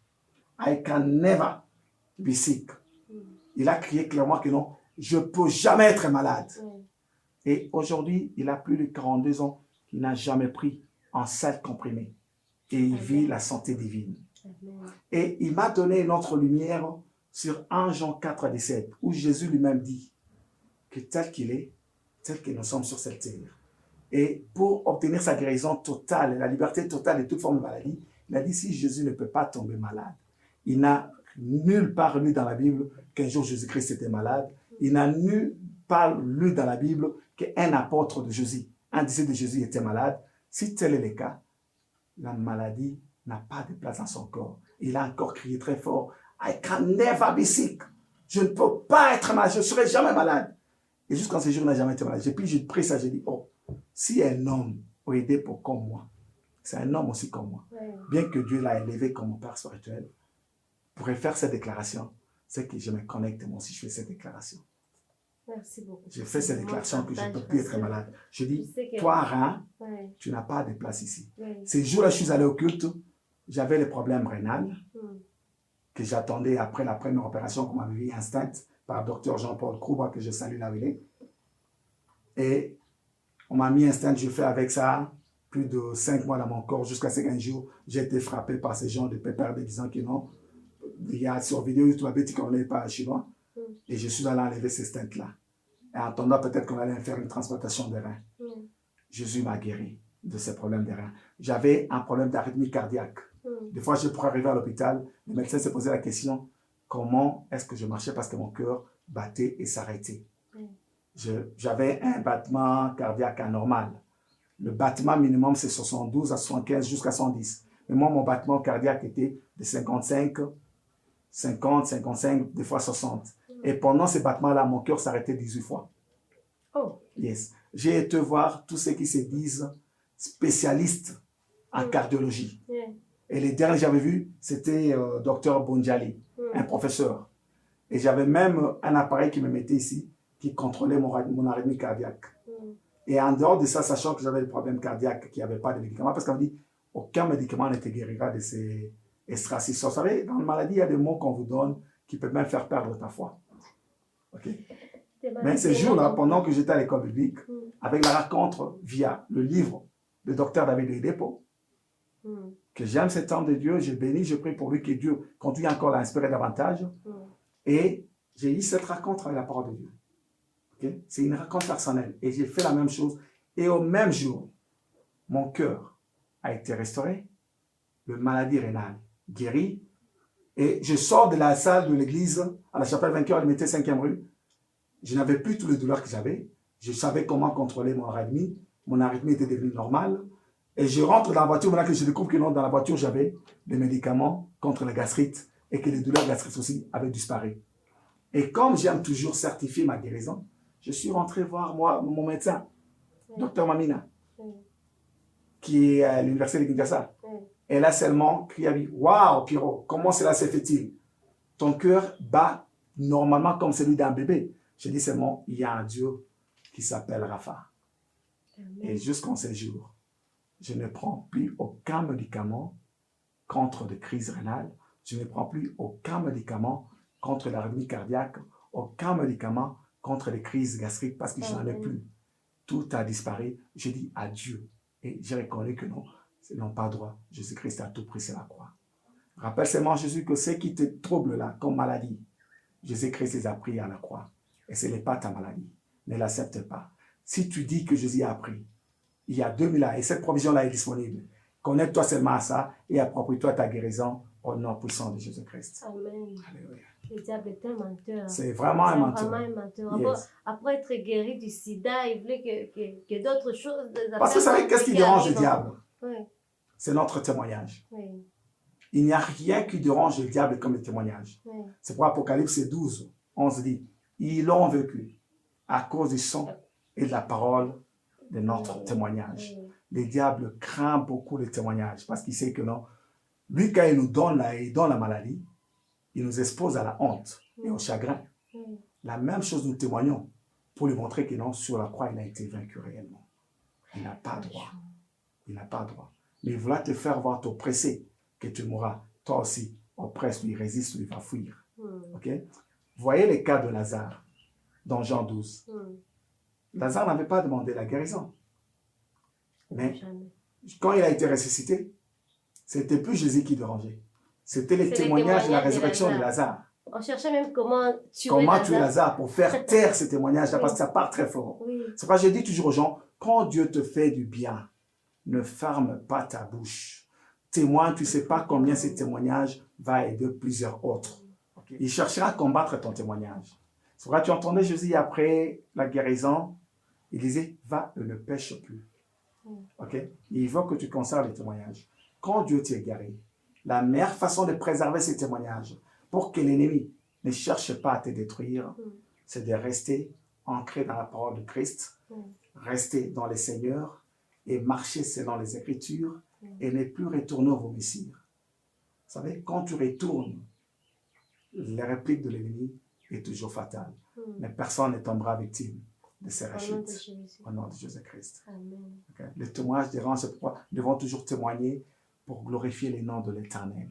I can never be sick. Il a crié clairement que non, je ne peux jamais être malade. Et aujourd'hui, il a plus de 42 ans, il n'a jamais pris un seul comprimé. Et il vit la santé divine. Et il m'a donné une autre lumière sur 1 Jean 4, 17, où Jésus lui-même dit que tel qu'il est, tel que nous sommes sur cette terre. Et pour obtenir sa guérison totale, la liberté totale de toute forme de maladie, il a dit si Jésus ne peut pas tomber malade, il n'a nulle part lu dans la Bible qu'un jour Jésus-Christ était malade. Il n'a nulle part lu dans la Bible qu'un apôtre de Jésus, un disciple de Jésus était malade. Si tel est le cas, la maladie n'a pas de place dans son corps. Il a encore crié très fort, « I can never be sick ». Je ne peux pas être malade, je ne serai jamais malade. Et jusqu'en ce jour, il n'a jamais été malade. Et puis je prie ça, je dis, oh, si un homme peut aider pour comme moi, c'est un homme aussi comme moi. Ouais. Bien que Dieu l'a élevé comme mon Père spirituel, pourrait faire cette déclaration, c'est que je me connecte moi aussi, je fais cette déclaration. Merci beaucoup. Je fais cette déclaration que je ne peux plus être malade. Je dis, toi, rein, tu n'as pas de place ici. Ces jours-là, je suis allé au culte, j'avais les problèmes rénal que j'attendais après la première opération qu'on m'avait vu instinct par Dr Jean-Paul Krouba, que je salue là où il est. Et on m'a mis instinct, je fais avec ça plus de 5 mois dans mon corps, jusqu'à ce qu'un jour, j'ai été frappé par ces gens de pépères disant que non, il y a sur vidéo, tu m'avais dit qu'on n'est pas chinois. Et je suis allé enlever ces stents-là. Et en attendant, peut-être qu'on allait faire une transplantation de reins. Jésus m'a guéri de ces problèmes de reins. J'avais un problème d'arythmie cardiaque. Des fois, je pourrais arriver à l'hôpital, le médecin se posait la question, comment est-ce que je marchais parce que mon cœur battait et s'arrêtait. J'avais un battement cardiaque anormal. Le battement minimum, c'est 72 à 75 jusqu'à 110. Mais moi, mon battement cardiaque était de 55, 50, 55, des fois 60. Et pendant ces battements-là, mon cœur s'arrêtait 18 fois. Oh. Yes. J'ai été voir tous ceux qui se disent spécialistes en cardiologie. Et les derniers que j'avais vus, c'était Dr Bonjali, un professeur. Et j'avais même un appareil qui me mettait ici, qui contrôlait mon arythmie cardiaque. Et en dehors de ça, sachant que j'avais des problèmes cardiaques, qu'il n'y avait pas de médicaments, parce qu'on dit, aucun médicament ne te guérira de ces estracys. Vous savez, dans la maladie, il y a des mots qu'on vous donne qui peuvent même faire perdre ta foi. Okay? Mais ces jours-là, pendant que j'étais à l'école biblique, avec la rencontre via le livre de Dr David Oyedepo, que j'aime cet homme de Dieu, je bénis, je prie pour lui que Dieu continue encore à l'inspirer davantage. Et j'ai eu cette rencontre avec la parole de Dieu. Okay? C'est une rencontre personnelle. Et j'ai fait la même chose. Et au même jour, mon cœur a été restauré, le maladie rénale guérie. Et je sors de la salle de l'église à la chapelle Vainqueur, de 5e rue. Je n'avais plus toutes les douleurs que j'avais. Je savais comment contrôler mon arythmie. Mon arythmie était devenue normale. Et je rentre dans la voiture, maintenant que je découvre que non, dans la voiture, j'avais des médicaments contre la gastrite et que les douleurs gastriques aussi avaient disparu. Et comme j'aime toujours certifier ma guérison, je suis rentré voir mon médecin, Dr Mamina, qui est à l'université de Kinshasa. Elle a seulement crié, waouh, Pierrot, comment cela se fait-il? Ton cœur bat normalement comme celui d'un bébé. Je dis seulement, il y a un Dieu qui s'appelle Rapha. Et jusqu'en ces jours, je ne prends plus aucun médicament contre des crises rénales. Je ne prends plus aucun médicament contre l'arythmie cardiaque, aucun médicament contre les crises gastriques parce que je n'en ai plus. Tout a disparu. Je dis adieu. Et j'ai reconnu que non, ils n'ont pas droit. Jésus-Christ a tout pris sur la croix. Rappelle seulement, Jésus, que ce qui te trouble là, comme maladie, Jésus-Christ les a pris à la croix. Et ce n'est pas ta maladie. Ne l'accepte pas. Si tu dis que Jésus a pris, il y a 2000 ans, et cette provision-là est disponible, connecte-toi seulement à ça et approprie-toi ta guérison au nom puissant de Jésus-Christ. Amen. Alléluia. Le diable est un menteur. C'est vraiment un menteur. Vraiment un menteur. Yes. Après être guéri du sida, il voulait que d'autres choses... Parce que vous savez, qu'est-ce qui dérange le diable? Oui. C'est notre témoignage. Oui. Il n'y a rien qui dérange le diable comme le témoignage. Oui. C'est pour Apocalypse 12, 11 dit, ils l'ont vécu à cause du sang et de la parole de notre témoignage. Oui. Le diable craint beaucoup le témoignage parce qu'il sait que non, lui quand il nous donne la maladie, il nous expose à la honte et au chagrin. La même chose nous témoignons pour lui montrer que non, sur la croix, il a été vaincu réellement. Il n'a pas droit. Il n'a pas droit. Mais il voulait te faire voir t'oppresser, que tu mourras. Toi aussi, oppresse, lui résiste, lui va fuir. Ok? Voyez les cas de Lazare dans Jean 12. Lazare n'avait pas demandé la guérison. Mais quand il a été ressuscité, c'était plus Jésus qui dérangeait. C'était les témoignages de la résurrection de Lazare. On cherchait même comment tuer Lazare pour faire taire ces témoignages-là, parce que ça part très fort. Oui. C'est pourquoi je dis toujours aux gens, quand Dieu te fait du bien, ne ferme pas ta bouche. Témoigne, tu ne sais pas combien ces témoignages vont aider plusieurs autres. Okay? Il cherchera à combattre ton témoignage. C'est pourquoi tu entendais Jésus après la guérison, il disait, va et ne pêche plus. Okay? Il veut que tu conserves les témoignages. Quand Dieu t'a guéri, la meilleure façon de préserver ces témoignages, pour que l'ennemi ne cherche pas à te détruire, c'est de rester ancré dans la parole de Christ, rester dans le Seigneur et marcher selon les Écritures et ne plus retourner au vomissir. Vous savez, quand tu retournes, la réplique de l'ennemi est toujours fatale. Mais personne ne tombera victime de ces rechutes. Au nom de Jésus-Christ. Okay? Les témoignages dérangent, c'est pourquoi nous devons toujours témoigner pour glorifier le nom de l'Éternel.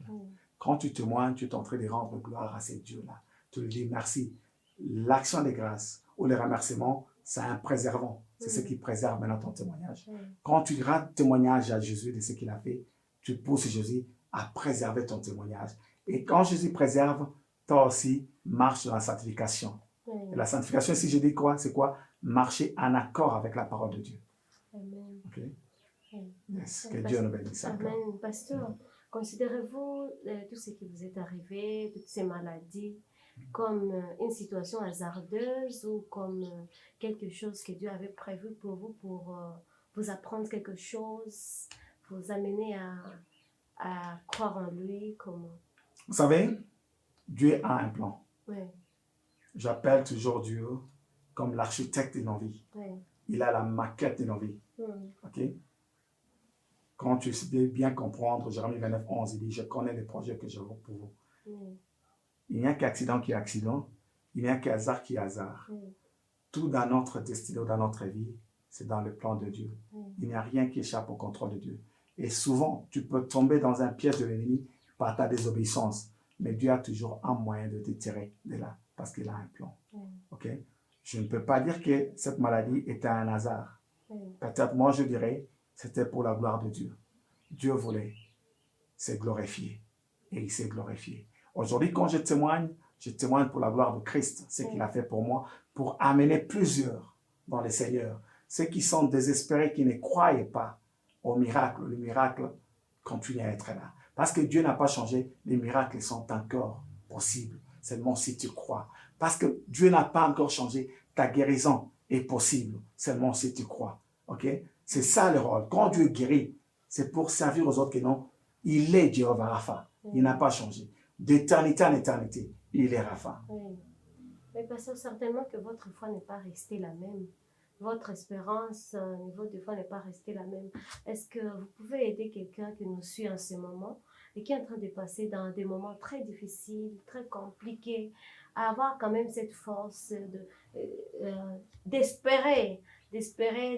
Quand tu témoignes, tu es en train de rendre gloire à ces dieux-là. Tu lui dis merci. L'action des grâces ou les remerciements, c'est un préservant. C'est ce qui préserve maintenant ton témoignage. Quand tu rends témoignage à Jésus de ce qu'il a fait, tu pousses Jésus à préserver ton témoignage. Et quand Jésus préserve, toi aussi, marche dans la sanctification. Et la sanctification, si je dis quoi, c'est quoi? Marcher en accord avec la parole de Dieu. Amen. Okay? Yes. Que Dieu nous bénisse. Amen. Pasteur, considérez-vous tout ce qui vous est arrivé, toutes ces maladies, comme une situation hasardeuse ou comme quelque chose que Dieu avait prévu pour vous, pour vous apprendre quelque chose, vous amener à croire en lui? Comment? Vous savez, Dieu a un plan. Oui. J'appelle toujours Dieu comme l'architecte de nos vies. Oui. Il a la maquette de nos vies. Ok? Quand tu sais bien comprendre, Jérémie 29, 11, il dit, je connais les projets que j'ai pour vous. Il n'y a qu'accident qui est accident. Il n'y a qu'hasard qui est hasard. Tout dans notre destinée, dans notre vie, c'est dans le plan de Dieu. Il n'y a rien qui échappe au contrôle de Dieu. Et souvent, tu peux tomber dans un piège de l'ennemi par ta désobéissance. Mais Dieu a toujours un moyen de te tirer de là, parce qu'il a un plan. Ok? Je ne peux pas dire que cette maladie était un hasard. Peut-être, moi, je dirais, c'était pour la gloire de Dieu. Dieu voulait se glorifier. Et il s'est glorifié. Aujourd'hui, quand je témoigne pour la gloire de Christ, ce qu'il a fait pour moi, pour amener plusieurs dans le Seigneur. Ceux qui sont désespérés, qui ne croyaient pas au miracle, le miracle continue à être là. Parce que Dieu n'a pas changé, les miracles sont encore possibles, seulement si tu crois. Parce que Dieu n'a pas encore changé, ta guérison est possible, seulement si tu crois. Ok? C'est ça le rôle. Quand Dieu guérit, c'est pour servir aux autres que non. Il est Jéhovah Rapha. Il n'a pas changé. D'éternité en éternité, il est Rapha. Oui. Mais parce que certainement que votre foi n'est pas restée la même. Votre espérance au niveau de foi n'est pas restée la même. Est-ce que vous pouvez aider quelqu'un qui nous suit en ce moment et qui est en train de passer dans des moments très difficiles, très compliqués, à avoir quand même cette force d'espérer,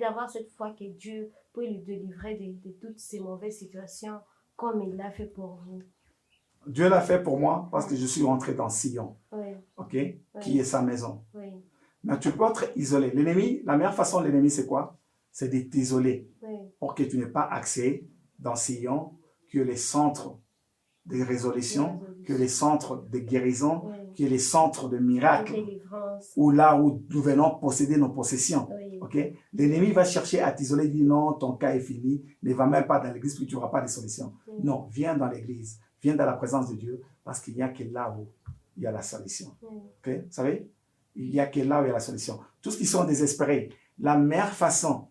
d'avoir cette foi que Dieu peut lui délivrer de toutes ces mauvaises situations comme il l'a fait pour vous? Dieu l'a fait pour moi parce que je suis rentré dans Sion, okay? Qui est sa maison. Mais tu peux être isolé. L'ennemi, la meilleure façon de l'ennemi, c'est quoi? C'est de t'isoler pour que tu n'aies pas accès dans Sion, que les centres de résolution, que les centres de guérison, que les centres de miracles, ou là où nous venons posséder nos possessions. Okay? L'ennemi va chercher à t'isoler, dit non, ton cas est fini, ne va même pas dans l'église, puis tu n'auras pas de solution. Non, viens dans l'église, viens dans la présence de Dieu, parce qu'il n'y a que là où il y a la solution. Okay? Vous savez? Il n'y a que là où il y a la solution. Tous ceux qui sont désespérés, la meilleure façon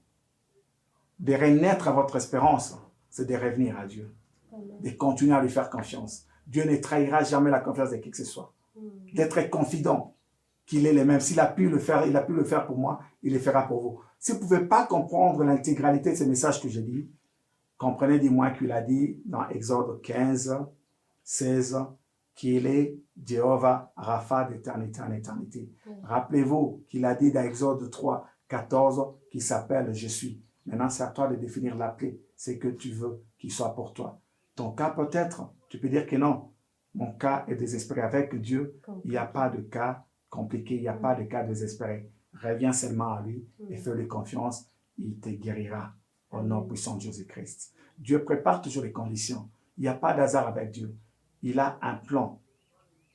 de renaître à votre espérance, c'est de revenir à Dieu, de continuer à lui faire confiance. Dieu ne trahira jamais la confiance de qui que ce soit. D'être confident qu'il est le même. S'il a pu le faire, il a pu le faire pour moi, il le fera pour vous. Si vous ne pouvez pas comprendre l'intégralité de ces messages que j'ai dit, comprenez du moins qu'il a dit dans Exode 15, 16, qu'il est Jéhovah Rapha d'éternité en éternité. Rappelez-vous qu'il a dit dans Exode 3, 14, qu'il s'appelle Je suis. Maintenant, c'est à toi de définir l'appelé. C'est que tu veux qu'il soit pour toi. Ton cas peut-être, tu peux dire que non. Mon cas est désespéré. Avec Dieu, il n'y a pas de cas compliqué, il n'y a pas de cas désespéré. Reviens seulement à lui et fais-lui confiance. Il te guérira au nom puissant de Jésus-Christ. Dieu prépare toujours les conditions. Il n'y a pas d'hasard avec Dieu. Il a un plan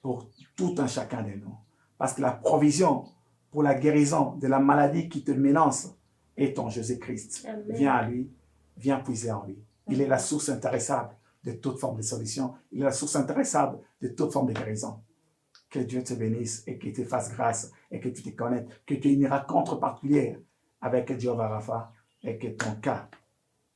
pour tout un chacun de nous. Parce que la provision pour la guérison de la maladie qui te menace est en Jésus-Christ. Viens à lui, viens puiser en lui. Il est la source intarissable de toute forme de solution. Il est la source intarissable de toute forme de guérison. Que Dieu te bénisse et qu'il te fasse grâce et que tu te connaisses, que tu aies une rencontre particulière avec Dieu Rapha et que ton cas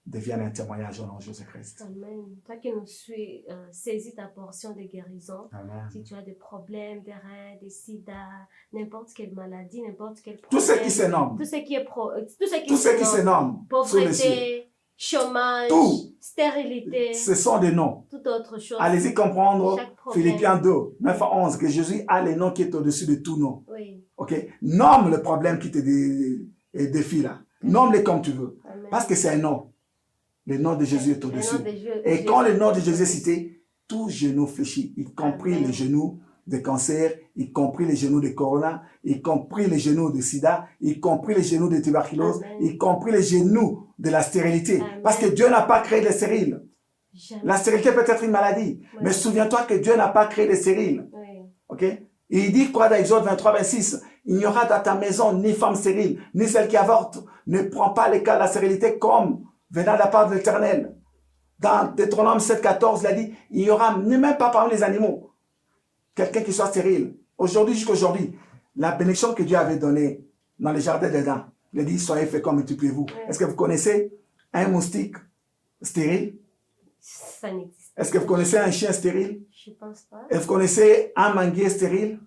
devienne un témoignage au nom de Jésus-Christ. Amen. Toi qui nous suis, saisis ta portion de guérison. Amen. Si tu as des problèmes, des reins, des sida, n'importe quelle maladie, n'importe quel problème. Tout ce qui se nomme. Tout ce qui est tout ce qui se nomme. Pauvreté, chômage, tout. Stérilité. Ce sont des noms. Toute autre chose. Allez-y comprendre Philippiens 2, 9 à 11, que Jésus a les noms qui est au-dessus de tout nom. Oui. Ok? Nomme le problème qui te défie là. Nomme-les comme tu veux. Amen. Parce que c'est un nom. Le nom de Jésus est au-dessus. Et quand le nom de Jésus est cité, tout genou fléchit, y compris Amen. les genoux de cancer, y compris les genoux de corona, y compris les genoux de sida, y compris les genoux de tuberculose, Amen. y compris les genoux de la stérilité. Amen. Parce que Dieu n'a pas créé les stériles. Jamais. La stérilité peut être une maladie. Oui. Mais souviens-toi que Dieu n'a pas créé les stériles. Oui. Ok? Et il dit quoi dans Exode 23, 26? Il n'y aura dans ta maison ni femme stérile, ni celle qui avorte. Ne prends pas les cas de la stérilité comme venant de la part de l'Éternel. Dans Deutéronome 7, 14, il a dit, il n'y aura même pas parmi les animaux quelqu'un qui soit stérile. Aujourd'hui, jusqu'aujourd'hui, la bénédiction que Dieu avait donnée dans le jardin d'Éden, il a dit, soyez féconds, multipliez-vous. Oui. Est-ce que vous connaissez un moustique stérile? Ça n'existe pas. Est-ce que vous connaissez un chien stérile? Je pense pas. Est-ce que vous connaissez un manguier stérile?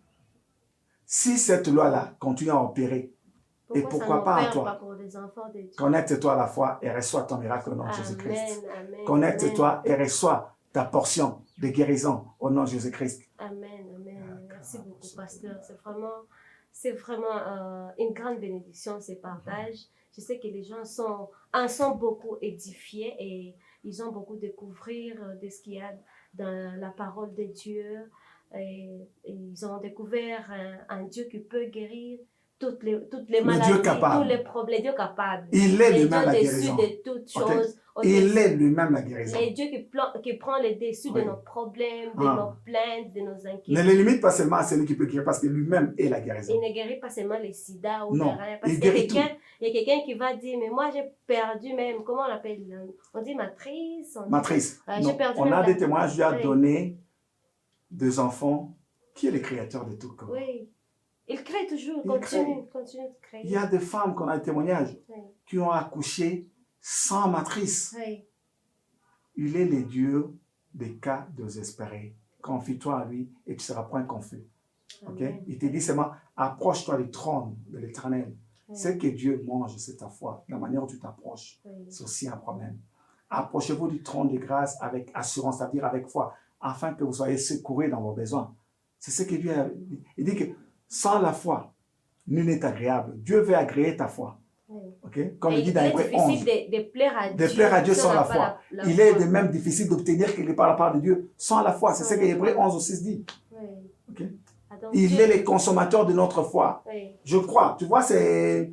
Si cette loi-là continue à opérer, et pourquoi pas en toi? Pour des enfants de Dieu. Connecte-toi à la foi et reçois ton miracle au nom de Jésus-Christ. Amen. Connecte-toi et reçois ta portion de guérison au nom de Jésus-Christ. Amen. Amen. Merci beaucoup, pasteur. C'est vraiment une grande bénédiction, ces partages. Je sais que les gens en sont beaucoup édifiés et ils ont beaucoup découvert de ce qu'il y a dans la parole de Dieu. Et ils ont découvert un Dieu qui peut guérir toutes les maladies, tous les problèmes. Dieu capable. Il est lui-même la guérison. Au-dessus de toutes choses. Il est lui-même la guérison. Et Dieu qui prend le dessus de nos problèmes, de nos plaintes, de nos inquiétudes. Ne le limite pas seulement à celui qui peut guérir parce que lui-même est la guérison. Il ne guérit pas seulement les sida ou non, les reins. Parce il qu'il guérit tout. Il y a quelqu'un qui va dire, mais moi j'ai perdu même, comment on l'appelle? On dit matrice. Matrice. J'ai perdu on même a des témoignages, Dieu a oui. donné des enfants qui est le créateur de tout corps. Oui. Il crée toujours, continue de créer. Il y a des femmes qu'on a des témoignages oui. qui ont accouché sans matrice. Oui. Il est le Dieu des cas désespérés. Confie-toi à lui et tu seras point confus. Okay? Il te dit seulement, approche-toi du trône de l'Éternel. Oui. Ce que Dieu mange, c'est ta foi. La manière où tu t'approches, oui. C'est aussi un problème. Approchez-vous du trône de grâce avec assurance, c'est-à-dire avec foi, afin que vous soyez secourus dans vos besoins. C'est ce que Dieu a dit. Il dit que sans la foi, nul n'est agréable. Dieu veut agréer ta foi. Oui. Okay? Comme il dit dans Hébreux 11. De plaire à Dieu. De plaire à Dieu sans la foi. Il est de même difficile d'obtenir qu'il est par la part de Dieu sans la foi. C'est ce que Hébreux 11 aussi dit. Oui. Okay? Il est le consommateur de notre foi. Oui. Je crois. Tu vois, c'est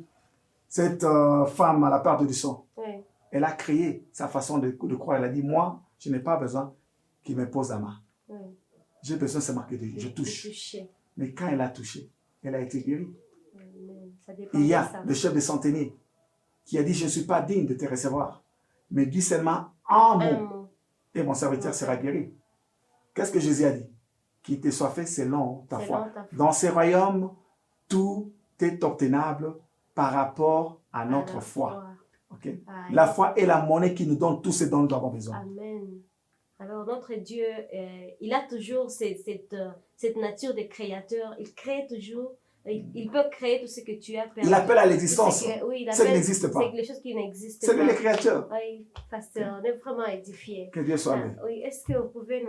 cette femme à la part de son. Oui. Elle a créé sa façon de croire. Elle a dit, moi, je n'ai pas besoin qu'il me pose la main. Oui. J'ai besoin seulement que je touche. Mais quand elle a touché, elle a été guérie. Il y a le chef de centenier qui a dit, je ne suis pas digne de te recevoir. Mais dis seulement un mot et mon serviteur sera guéri. Qu'est-ce que Jésus a dit? Qu'il te soit fait selon ta foi. Dans ce royaume, tout est obtenable par rapport à notre foi. Okay? La foi est la monnaie qui nous donne tout ce dont nous avons besoin. Amen. Alors notre Dieu, il a toujours cette nature de créateur. Il crée toujours. Il peut créer tout ce que tu as perdu. Il appelle à l'existence. Oui, ça n'existe pas. C'est les choses qui n'existent pas. C'est lui le créateur. Oui, pasteur, on est vraiment édifié. Que Dieu soit béni. Oui, est-ce que vous pouvez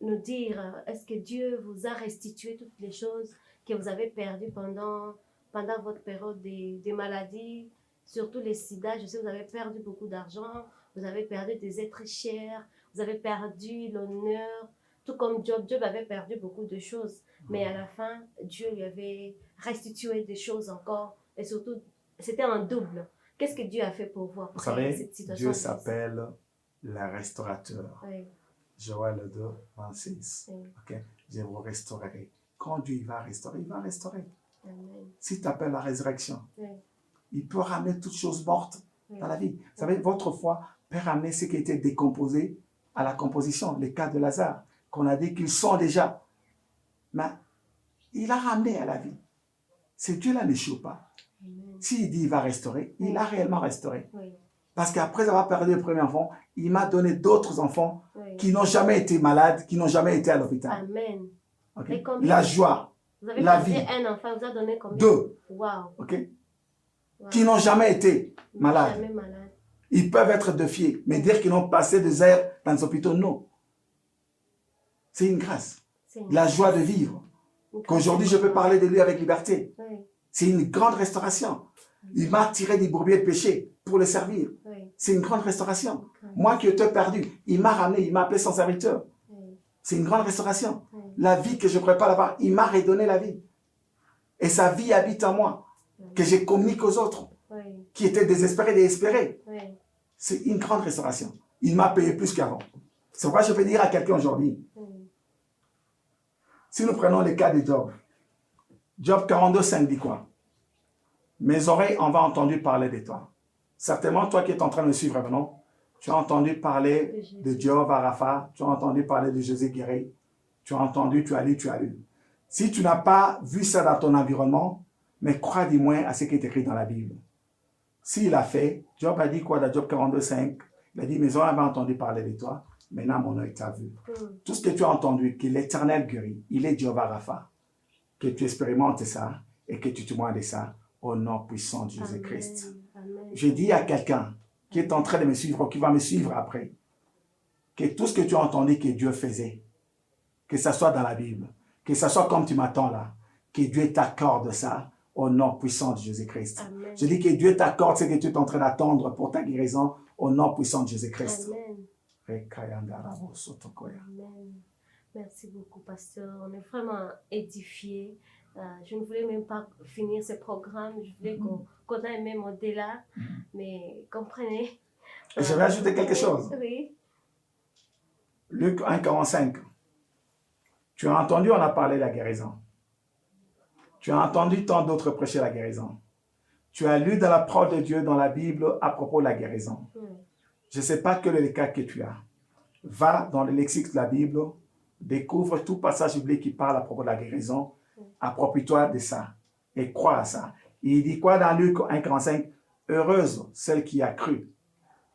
nous dire, est-ce que Dieu vous a restitué toutes les choses que vous avez perdues pendant votre période de maladie, surtout les sida? Je sais que vous avez perdu beaucoup d'argent, vous avez perdu des êtres chers, vous avez perdu l'honneur, tout comme Job. Job avait perdu beaucoup de choses, mais à la fin, Dieu lui avait restitué des choses encore, et surtout, c'était en double. Qu'est-ce que Dieu a fait pour vous après cette situation? Dieu s'appelle le restaurateur. Oui. Joël 2, 26. Oui. Ok? Je vous restaurerai. Quand Dieu va restaurer, il va restaurer. Amen. Si tu appelles la résurrection, Oui. il peut ramener toutes choses mortes Oui. dans la vie. Vous savez, votre foi peut ramener ce qui était décomposé à la composition. Les cas de Lazare, qu'on a dit qu'ils sont déjà. Mais il a ramené à la vie. Ce Dieu-là n'échoue pas. Amen. S'il dit qu'il va restaurer, il a réellement restauré. Oui. Parce qu'après avoir perdu le premier enfant, il m'a donné d'autres enfants Oui. qui n'ont jamais été malades, qui n'ont jamais été à l'hôpital. Amen. Ok? Et combien- La joie, Vous avez la perdu vie. un enfant, vous a donné combien? 2, Wow. ok? Wow. Qui n'ont jamais été malades. Jamais malade. Ils peuvent être défiés, mais dire qu'ils n'ont passé des heures dans les hôpitaux, non. C'est une grâce. C'est une- La joie de vivre. une Qu'aujourd'hui, je grâce. peux parler de lui avec liberté. Oui. C'est une grande restauration. Il m'a tiré des bourbiers de péché pour le servir. Oui. C'est une grande restauration. Oui. Moi qui étais perdu, il m'a ramené, il m'a appelé son serviteur. Oui. C'est une grande restauration. Oui. La vie que je ne pourrais pas l'avoir, il m'a redonné la vie. Et sa vie habite en moi, que je communique aux autres, Oui. qui étaient désespérés, désespérés. Oui. C'est une grande restauration. Il m'a payé plus qu'avant. C'est pourquoi je peux dire à quelqu'un aujourd'hui, Oui. si nous prenons le cas de Job, Job 42, 5 dit quoi? Mes oreilles ont entendu parler de toi. Certainement, toi qui es en train de me suivre maintenant, tu as entendu parler de Job à Rapha, tu as entendu parler de José Guéret, tu as entendu, tu as lu, tu as lu. Si tu n'as pas vu ça dans ton environnement, mais crois du moins à ce qui est écrit dans la Bible. S'il a fait, Job a dit quoi dans Job 42, 5? Il a dit, mes oreilles avaient entendu parler de toi, maintenant mon œil t'a vu. Tout ce que tu as entendu, que l'Éternel guérit, il est Jéhovah Rapha, que tu expérimentes ça et que tu témoignes de ça au nom puissant de Jésus-Christ. Amen. Je dis à quelqu'un qui est en train de me suivre, qui va me suivre après, que tout ce que tu as entendu que Dieu faisait, que ce soit dans la Bible, que ce soit comme tu m'attends là, que Dieu t'accorde ça au nom puissant de Jésus-Christ. Amen. Je dis que Dieu t'accorde ce que tu es en train d'attendre pour ta guérison au nom puissant de Jésus-Christ. Amen. Amen. Merci beaucoup, pasteur. On est vraiment édifiés. Je ne voulais même pas finir ce programme. Je voulais qu'on aille même au-delà. Mais comprenez. Et je vais ajouter quelque chose. Oui. Luc 1, 45. Tu as entendu, on a parlé de la guérison. Tu as entendu tant d'autres prêcher la guérison. Tu as lu dans la parole de Dieu, dans la Bible, à propos de la guérison. Je ne sais pas quel est le cas que tu as. Va dans le lexique de la Bible, découvre tout passage biblique qui parle à propos de la guérison, approprie-toi de ça et crois à ça. Il dit quoi dans Luc 1, 45? Heureuse celle qui a cru,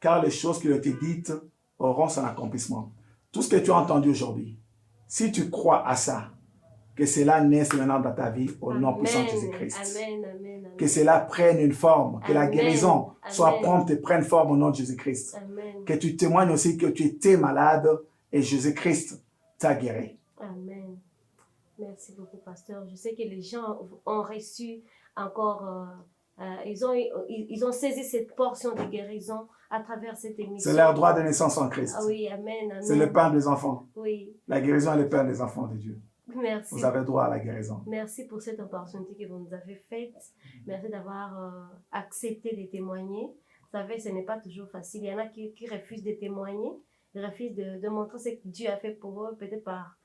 car les choses qui ont été dites auront son accomplissement. Tout ce que tu as entendu aujourd'hui, si tu crois à ça, que cela naisse maintenant dans ta vie au nom puissant de Jésus-Christ. Amen, amen, amen. Que cela prenne une forme, que la Amen. guérison soit Amen. prompte et prenne forme au nom de Jésus-Christ. Amen. Que tu témoignes aussi que tu étais malade et Jésus-Christ t'a guéri. Amen. Merci beaucoup, pasteur. Je sais que les gens ont reçu encore, ils ont saisi cette portion de guérison à travers cette émission. C'est leur droit de naissance en Christ. Ah oui, amen, amen. C'est le pain des enfants. Oui, La guérison est le pain des enfants de Dieu. merci. Vous avez droit à la guérison. Merci pour cette opportunité que vous nous avez faite. Merci d'avoir accepté de témoigner. Vous savez, ce n'est pas toujours facile. Il y en a qui refusent de témoigner, ils refusent de montrer ce que Dieu a fait pour eux, peut-être par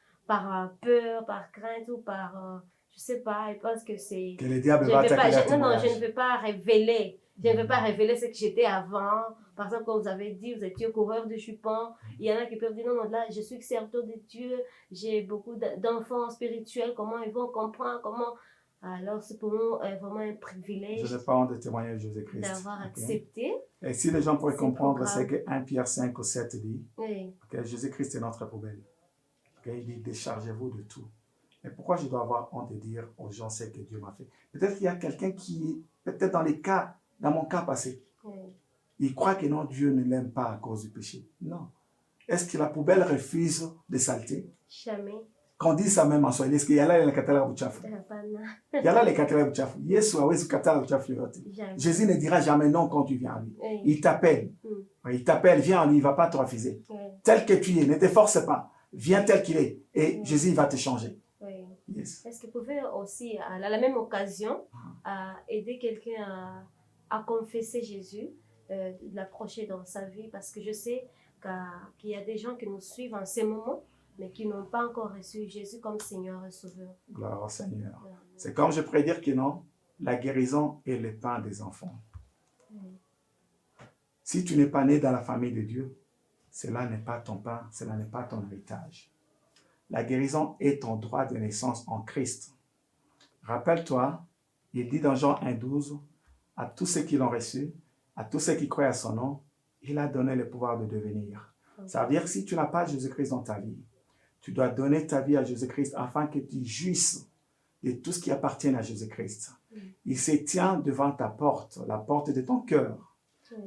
peur, par crainte ou par, je ne sais pas, ils pensent que c'est... Que le diable Je va ne veux attaquer pas, la témoignage. je ne veux pas révéler. Je ne veux pas révéler ce que j'étais avant. Par exemple, comme vous avez dit, vous étiez coureur de jupons. Il y en a qui peuvent dire, non, là, je suis serviteur de Dieu. J'ai beaucoup d'enfants spirituels. Comment ils vont comprendre? Comment... Alors, c'est pour nous vraiment un privilège Je n'ai pas honte de témoigner de Jésus-Christ. d'avoir Ok? accepté. Et si les gens pourraient C'est comprendre, programme. c'est que 1 Pierre 5 ou 7 dit, Oui, que Jésus-Christ est notre poubelle. Ok? Il dit, déchargez-vous de tout. Mais pourquoi je dois avoir honte de dire aux gens ce que Dieu m'a fait? Peut-être qu'il y a quelqu'un qui, peut-être dans mon cas passé, oui. il croit que non, Dieu ne l'aime pas à cause du péché. Non. Est-ce que la poubelle refuse de saleté? Jamais. Qu'on dit ça même en Swahili, est-ce qu'il y a là les katala buchafu? Hapana. Il y a là les katala buchafu. Yesu hawezi katala buchafu yote. Jamais. Jésus ne dira jamais non quand tu viens à lui. Oui. Il t'appelle. Il t'appelle, viens à lui, il ne va pas te refuser. Oui. Tel que tu es, ne te force pas. Viens tel qu'il est. Et Mm. Jésus va te changer. Oui. Yes. Est-ce que vous pouvez aussi, à la même occasion, aider quelqu'un à confesser Jésus, l'approcher dans sa vie? Parce que je sais, qu'il y a des gens qui nous suivent en ce moment, mais qui n'ont pas encore reçu Jésus comme Seigneur et Sauveur. Gloire au Seigneur. C'est comme je pourrais dire que non, la guérison est le pain des enfants. Si tu n'es pas né dans la famille de Dieu, cela n'est pas ton pain, cela n'est pas ton héritage. La guérison est ton droit de naissance en Christ. Rappelle-toi, il dit dans Jean 1,12, à tous ceux qui l'ont reçu, à tous ceux qui croient à son nom, il a donné le pouvoir de devenir. Ça veut dire que si tu n'as pas Jésus-Christ dans ta vie, tu dois donner ta vie à Jésus-Christ afin que tu jouisses de tout ce qui appartient à Jésus-Christ. Il se tient devant ta porte, la porte de ton cœur.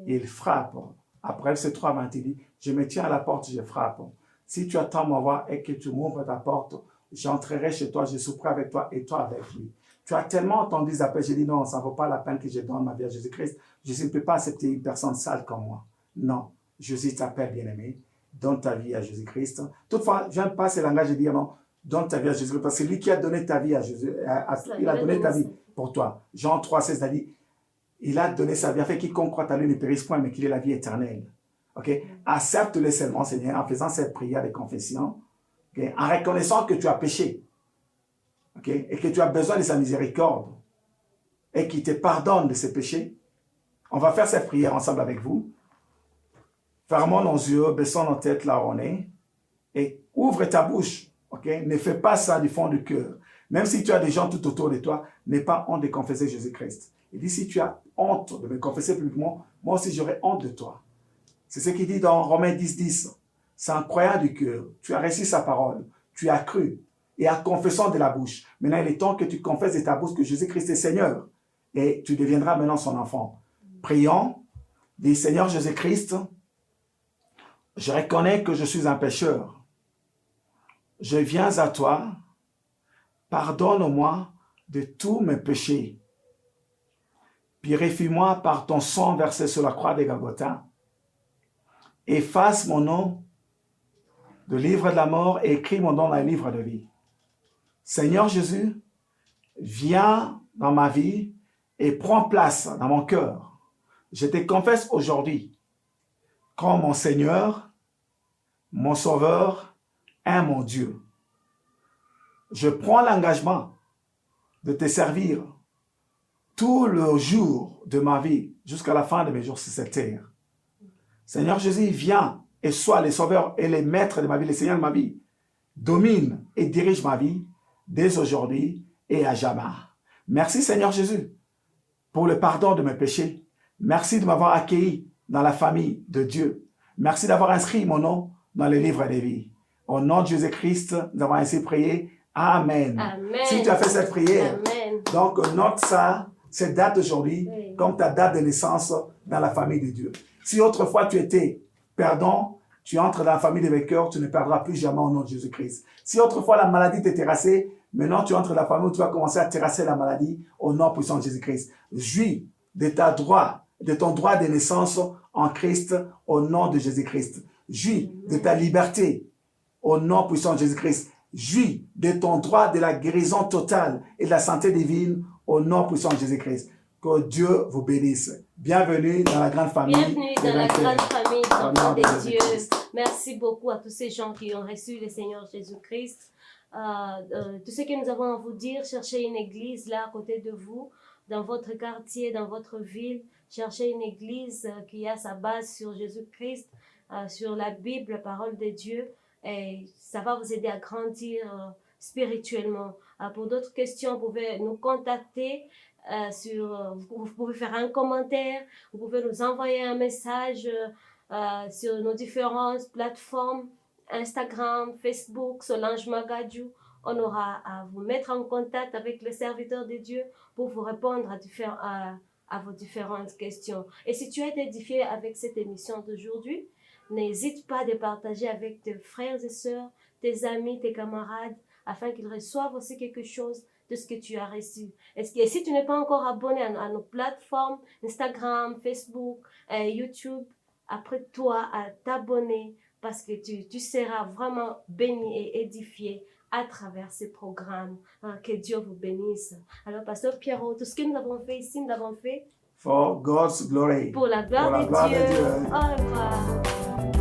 Il frappe. Après verset 3, il dit, je me tiens à la porte, je frappe. Si tu attends ma voix et que tu m'ouvres ta porte, j'entrerai chez toi, je souperai avec toi et toi avec lui. Tu as tellement entendu des appels, j'ai dit non, ça ne vaut pas la peine que je donne ma vie à Jésus-Christ. Je ne peux pas accepter une personne sale comme moi. Non, Jésus t'appelle, bien-aimé. Donne ta vie à Jésus-Christ. Toutefois, je n'aime pas ce langage de dire non, donne ta vie à Jésus-Christ, parce que c'est lui qui a donné ta vie à Jésus. Il a donné ta vie pour toi. Jean 3,16 a dit, il a donné sa vie afin qu'il croit à lui ne périsse point, mais qu'il ait la vie éternelle. Okay? Accepte-le seulement, Seigneur, en faisant cette prière de confession, okay? En reconnaissant que tu as péché, okay? Et que tu as besoin de sa miséricorde, et qu'il te pardonne de ses péchés. On va faire cette prière ensemble avec vous. Fermons nos yeux, baissons nos têtes là où on est, et ouvre ta bouche. Okay? Ne fais pas ça du fond du cœur. Même si tu as des gens tout autour de toi, n'aie pas honte de confesser Jésus-Christ. Il dit, si tu as honte de me confesser publiquement, moi aussi j'aurai honte de toi. C'est ce qu'il dit dans Romains 10,10. C'est en croyant du cœur. Tu as reçu sa parole. Tu as cru. Et en confessant de la bouche. Maintenant, il est temps que tu confesses de ta bouche que Jésus-Christ est Seigneur. Et tu deviendras maintenant son enfant. Prions. Dis, Seigneur Jésus-Christ, je reconnais que je suis un pécheur. Je viens à toi. Pardonne-moi de tous mes péchés. Purifie-moi par ton sang versé sur la croix de Golgotha. Efface mon nom du livre de la mort et écris mon nom dans le livre de vie. Seigneur Jésus, viens dans ma vie et prends place dans mon cœur. Je te confesse aujourd'hui comme mon Seigneur, mon Sauveur et mon Dieu. Je prends l'engagement de te servir tout le jour de ma vie jusqu'à la fin de mes jours sur cette terre. Seigneur Jésus, viens et sois le sauveur et le maître de ma vie, le Seigneur de ma vie. Domine et dirige ma vie dès aujourd'hui et à jamais. Merci Seigneur Jésus pour le pardon de mes péchés. Merci de m'avoir accueilli dans la famille de Dieu. Merci d'avoir inscrit mon nom dans le livre des vies. Au nom de Jésus-Christ, nous avons ainsi prié. Amen. Amen. Si tu as fait cette prière, Amen. donc note ça, cette date d'aujourd'hui, Oui. comme ta date de naissance dans la famille de Dieu. Si autrefois tu étais perdant, tu entres dans la famille des vainqueurs, tu ne perdras plus jamais au nom de Jésus-Christ. Si autrefois la maladie t'est terrassée, maintenant tu entres dans la famille où tu vas commencer à terrasser la maladie au nom puissant de Jésus-Christ. Jouis de ton droit de naissance en Christ au nom de Jésus-Christ. Jouis de ta liberté au nom puissant de Jésus-Christ. Jouis de ton droit de la guérison totale et de la santé divine au nom puissant de Jésus-Christ. Que Dieu vous bénisse. Bienvenue dans la grande famille. Bienvenue dans la grande famille d'enfants de de Dieu. Jésus-Christ. Merci beaucoup à tous ces gens qui ont reçu le Seigneur Jésus-Christ. Tout ce que nous avons à vous dire, cherchez une église là à côté de vous, dans votre quartier, dans votre ville. Cherchez une église qui a sa base sur Jésus-Christ, sur la Bible, la parole de Dieu. Et ça va vous aider à grandir spirituellement. Pour d'autres questions, vous pouvez nous contacter. Vous pouvez faire un commentaire, vous pouvez nous envoyer un message sur nos différentes plateformes, Instagram, Facebook, Solange Magadiou. On aura à vous mettre en contact avec les serviteurs de Dieu pour vous répondre à vos différentes questions. Et si tu es édifié avec cette émission d'aujourd'hui, n'hésite pas à partager avec tes frères et sœurs, tes amis, tes camarades, afin qu'ils reçoivent aussi quelque chose de ce que tu as reçu. Et si tu n'es pas encore abonné à nos plateformes, Instagram, Facebook, YouTube, apprête-toi à t'abonner parce que tu seras vraiment béni et édifié à travers ces programmes. Que Dieu vous bénisse. Alors, Pasteur Pierrot, tout ce que nous avons fait ici, nous l'avons fait For God's glory. pour la gloire de de Dieu. Dieu. Au revoir.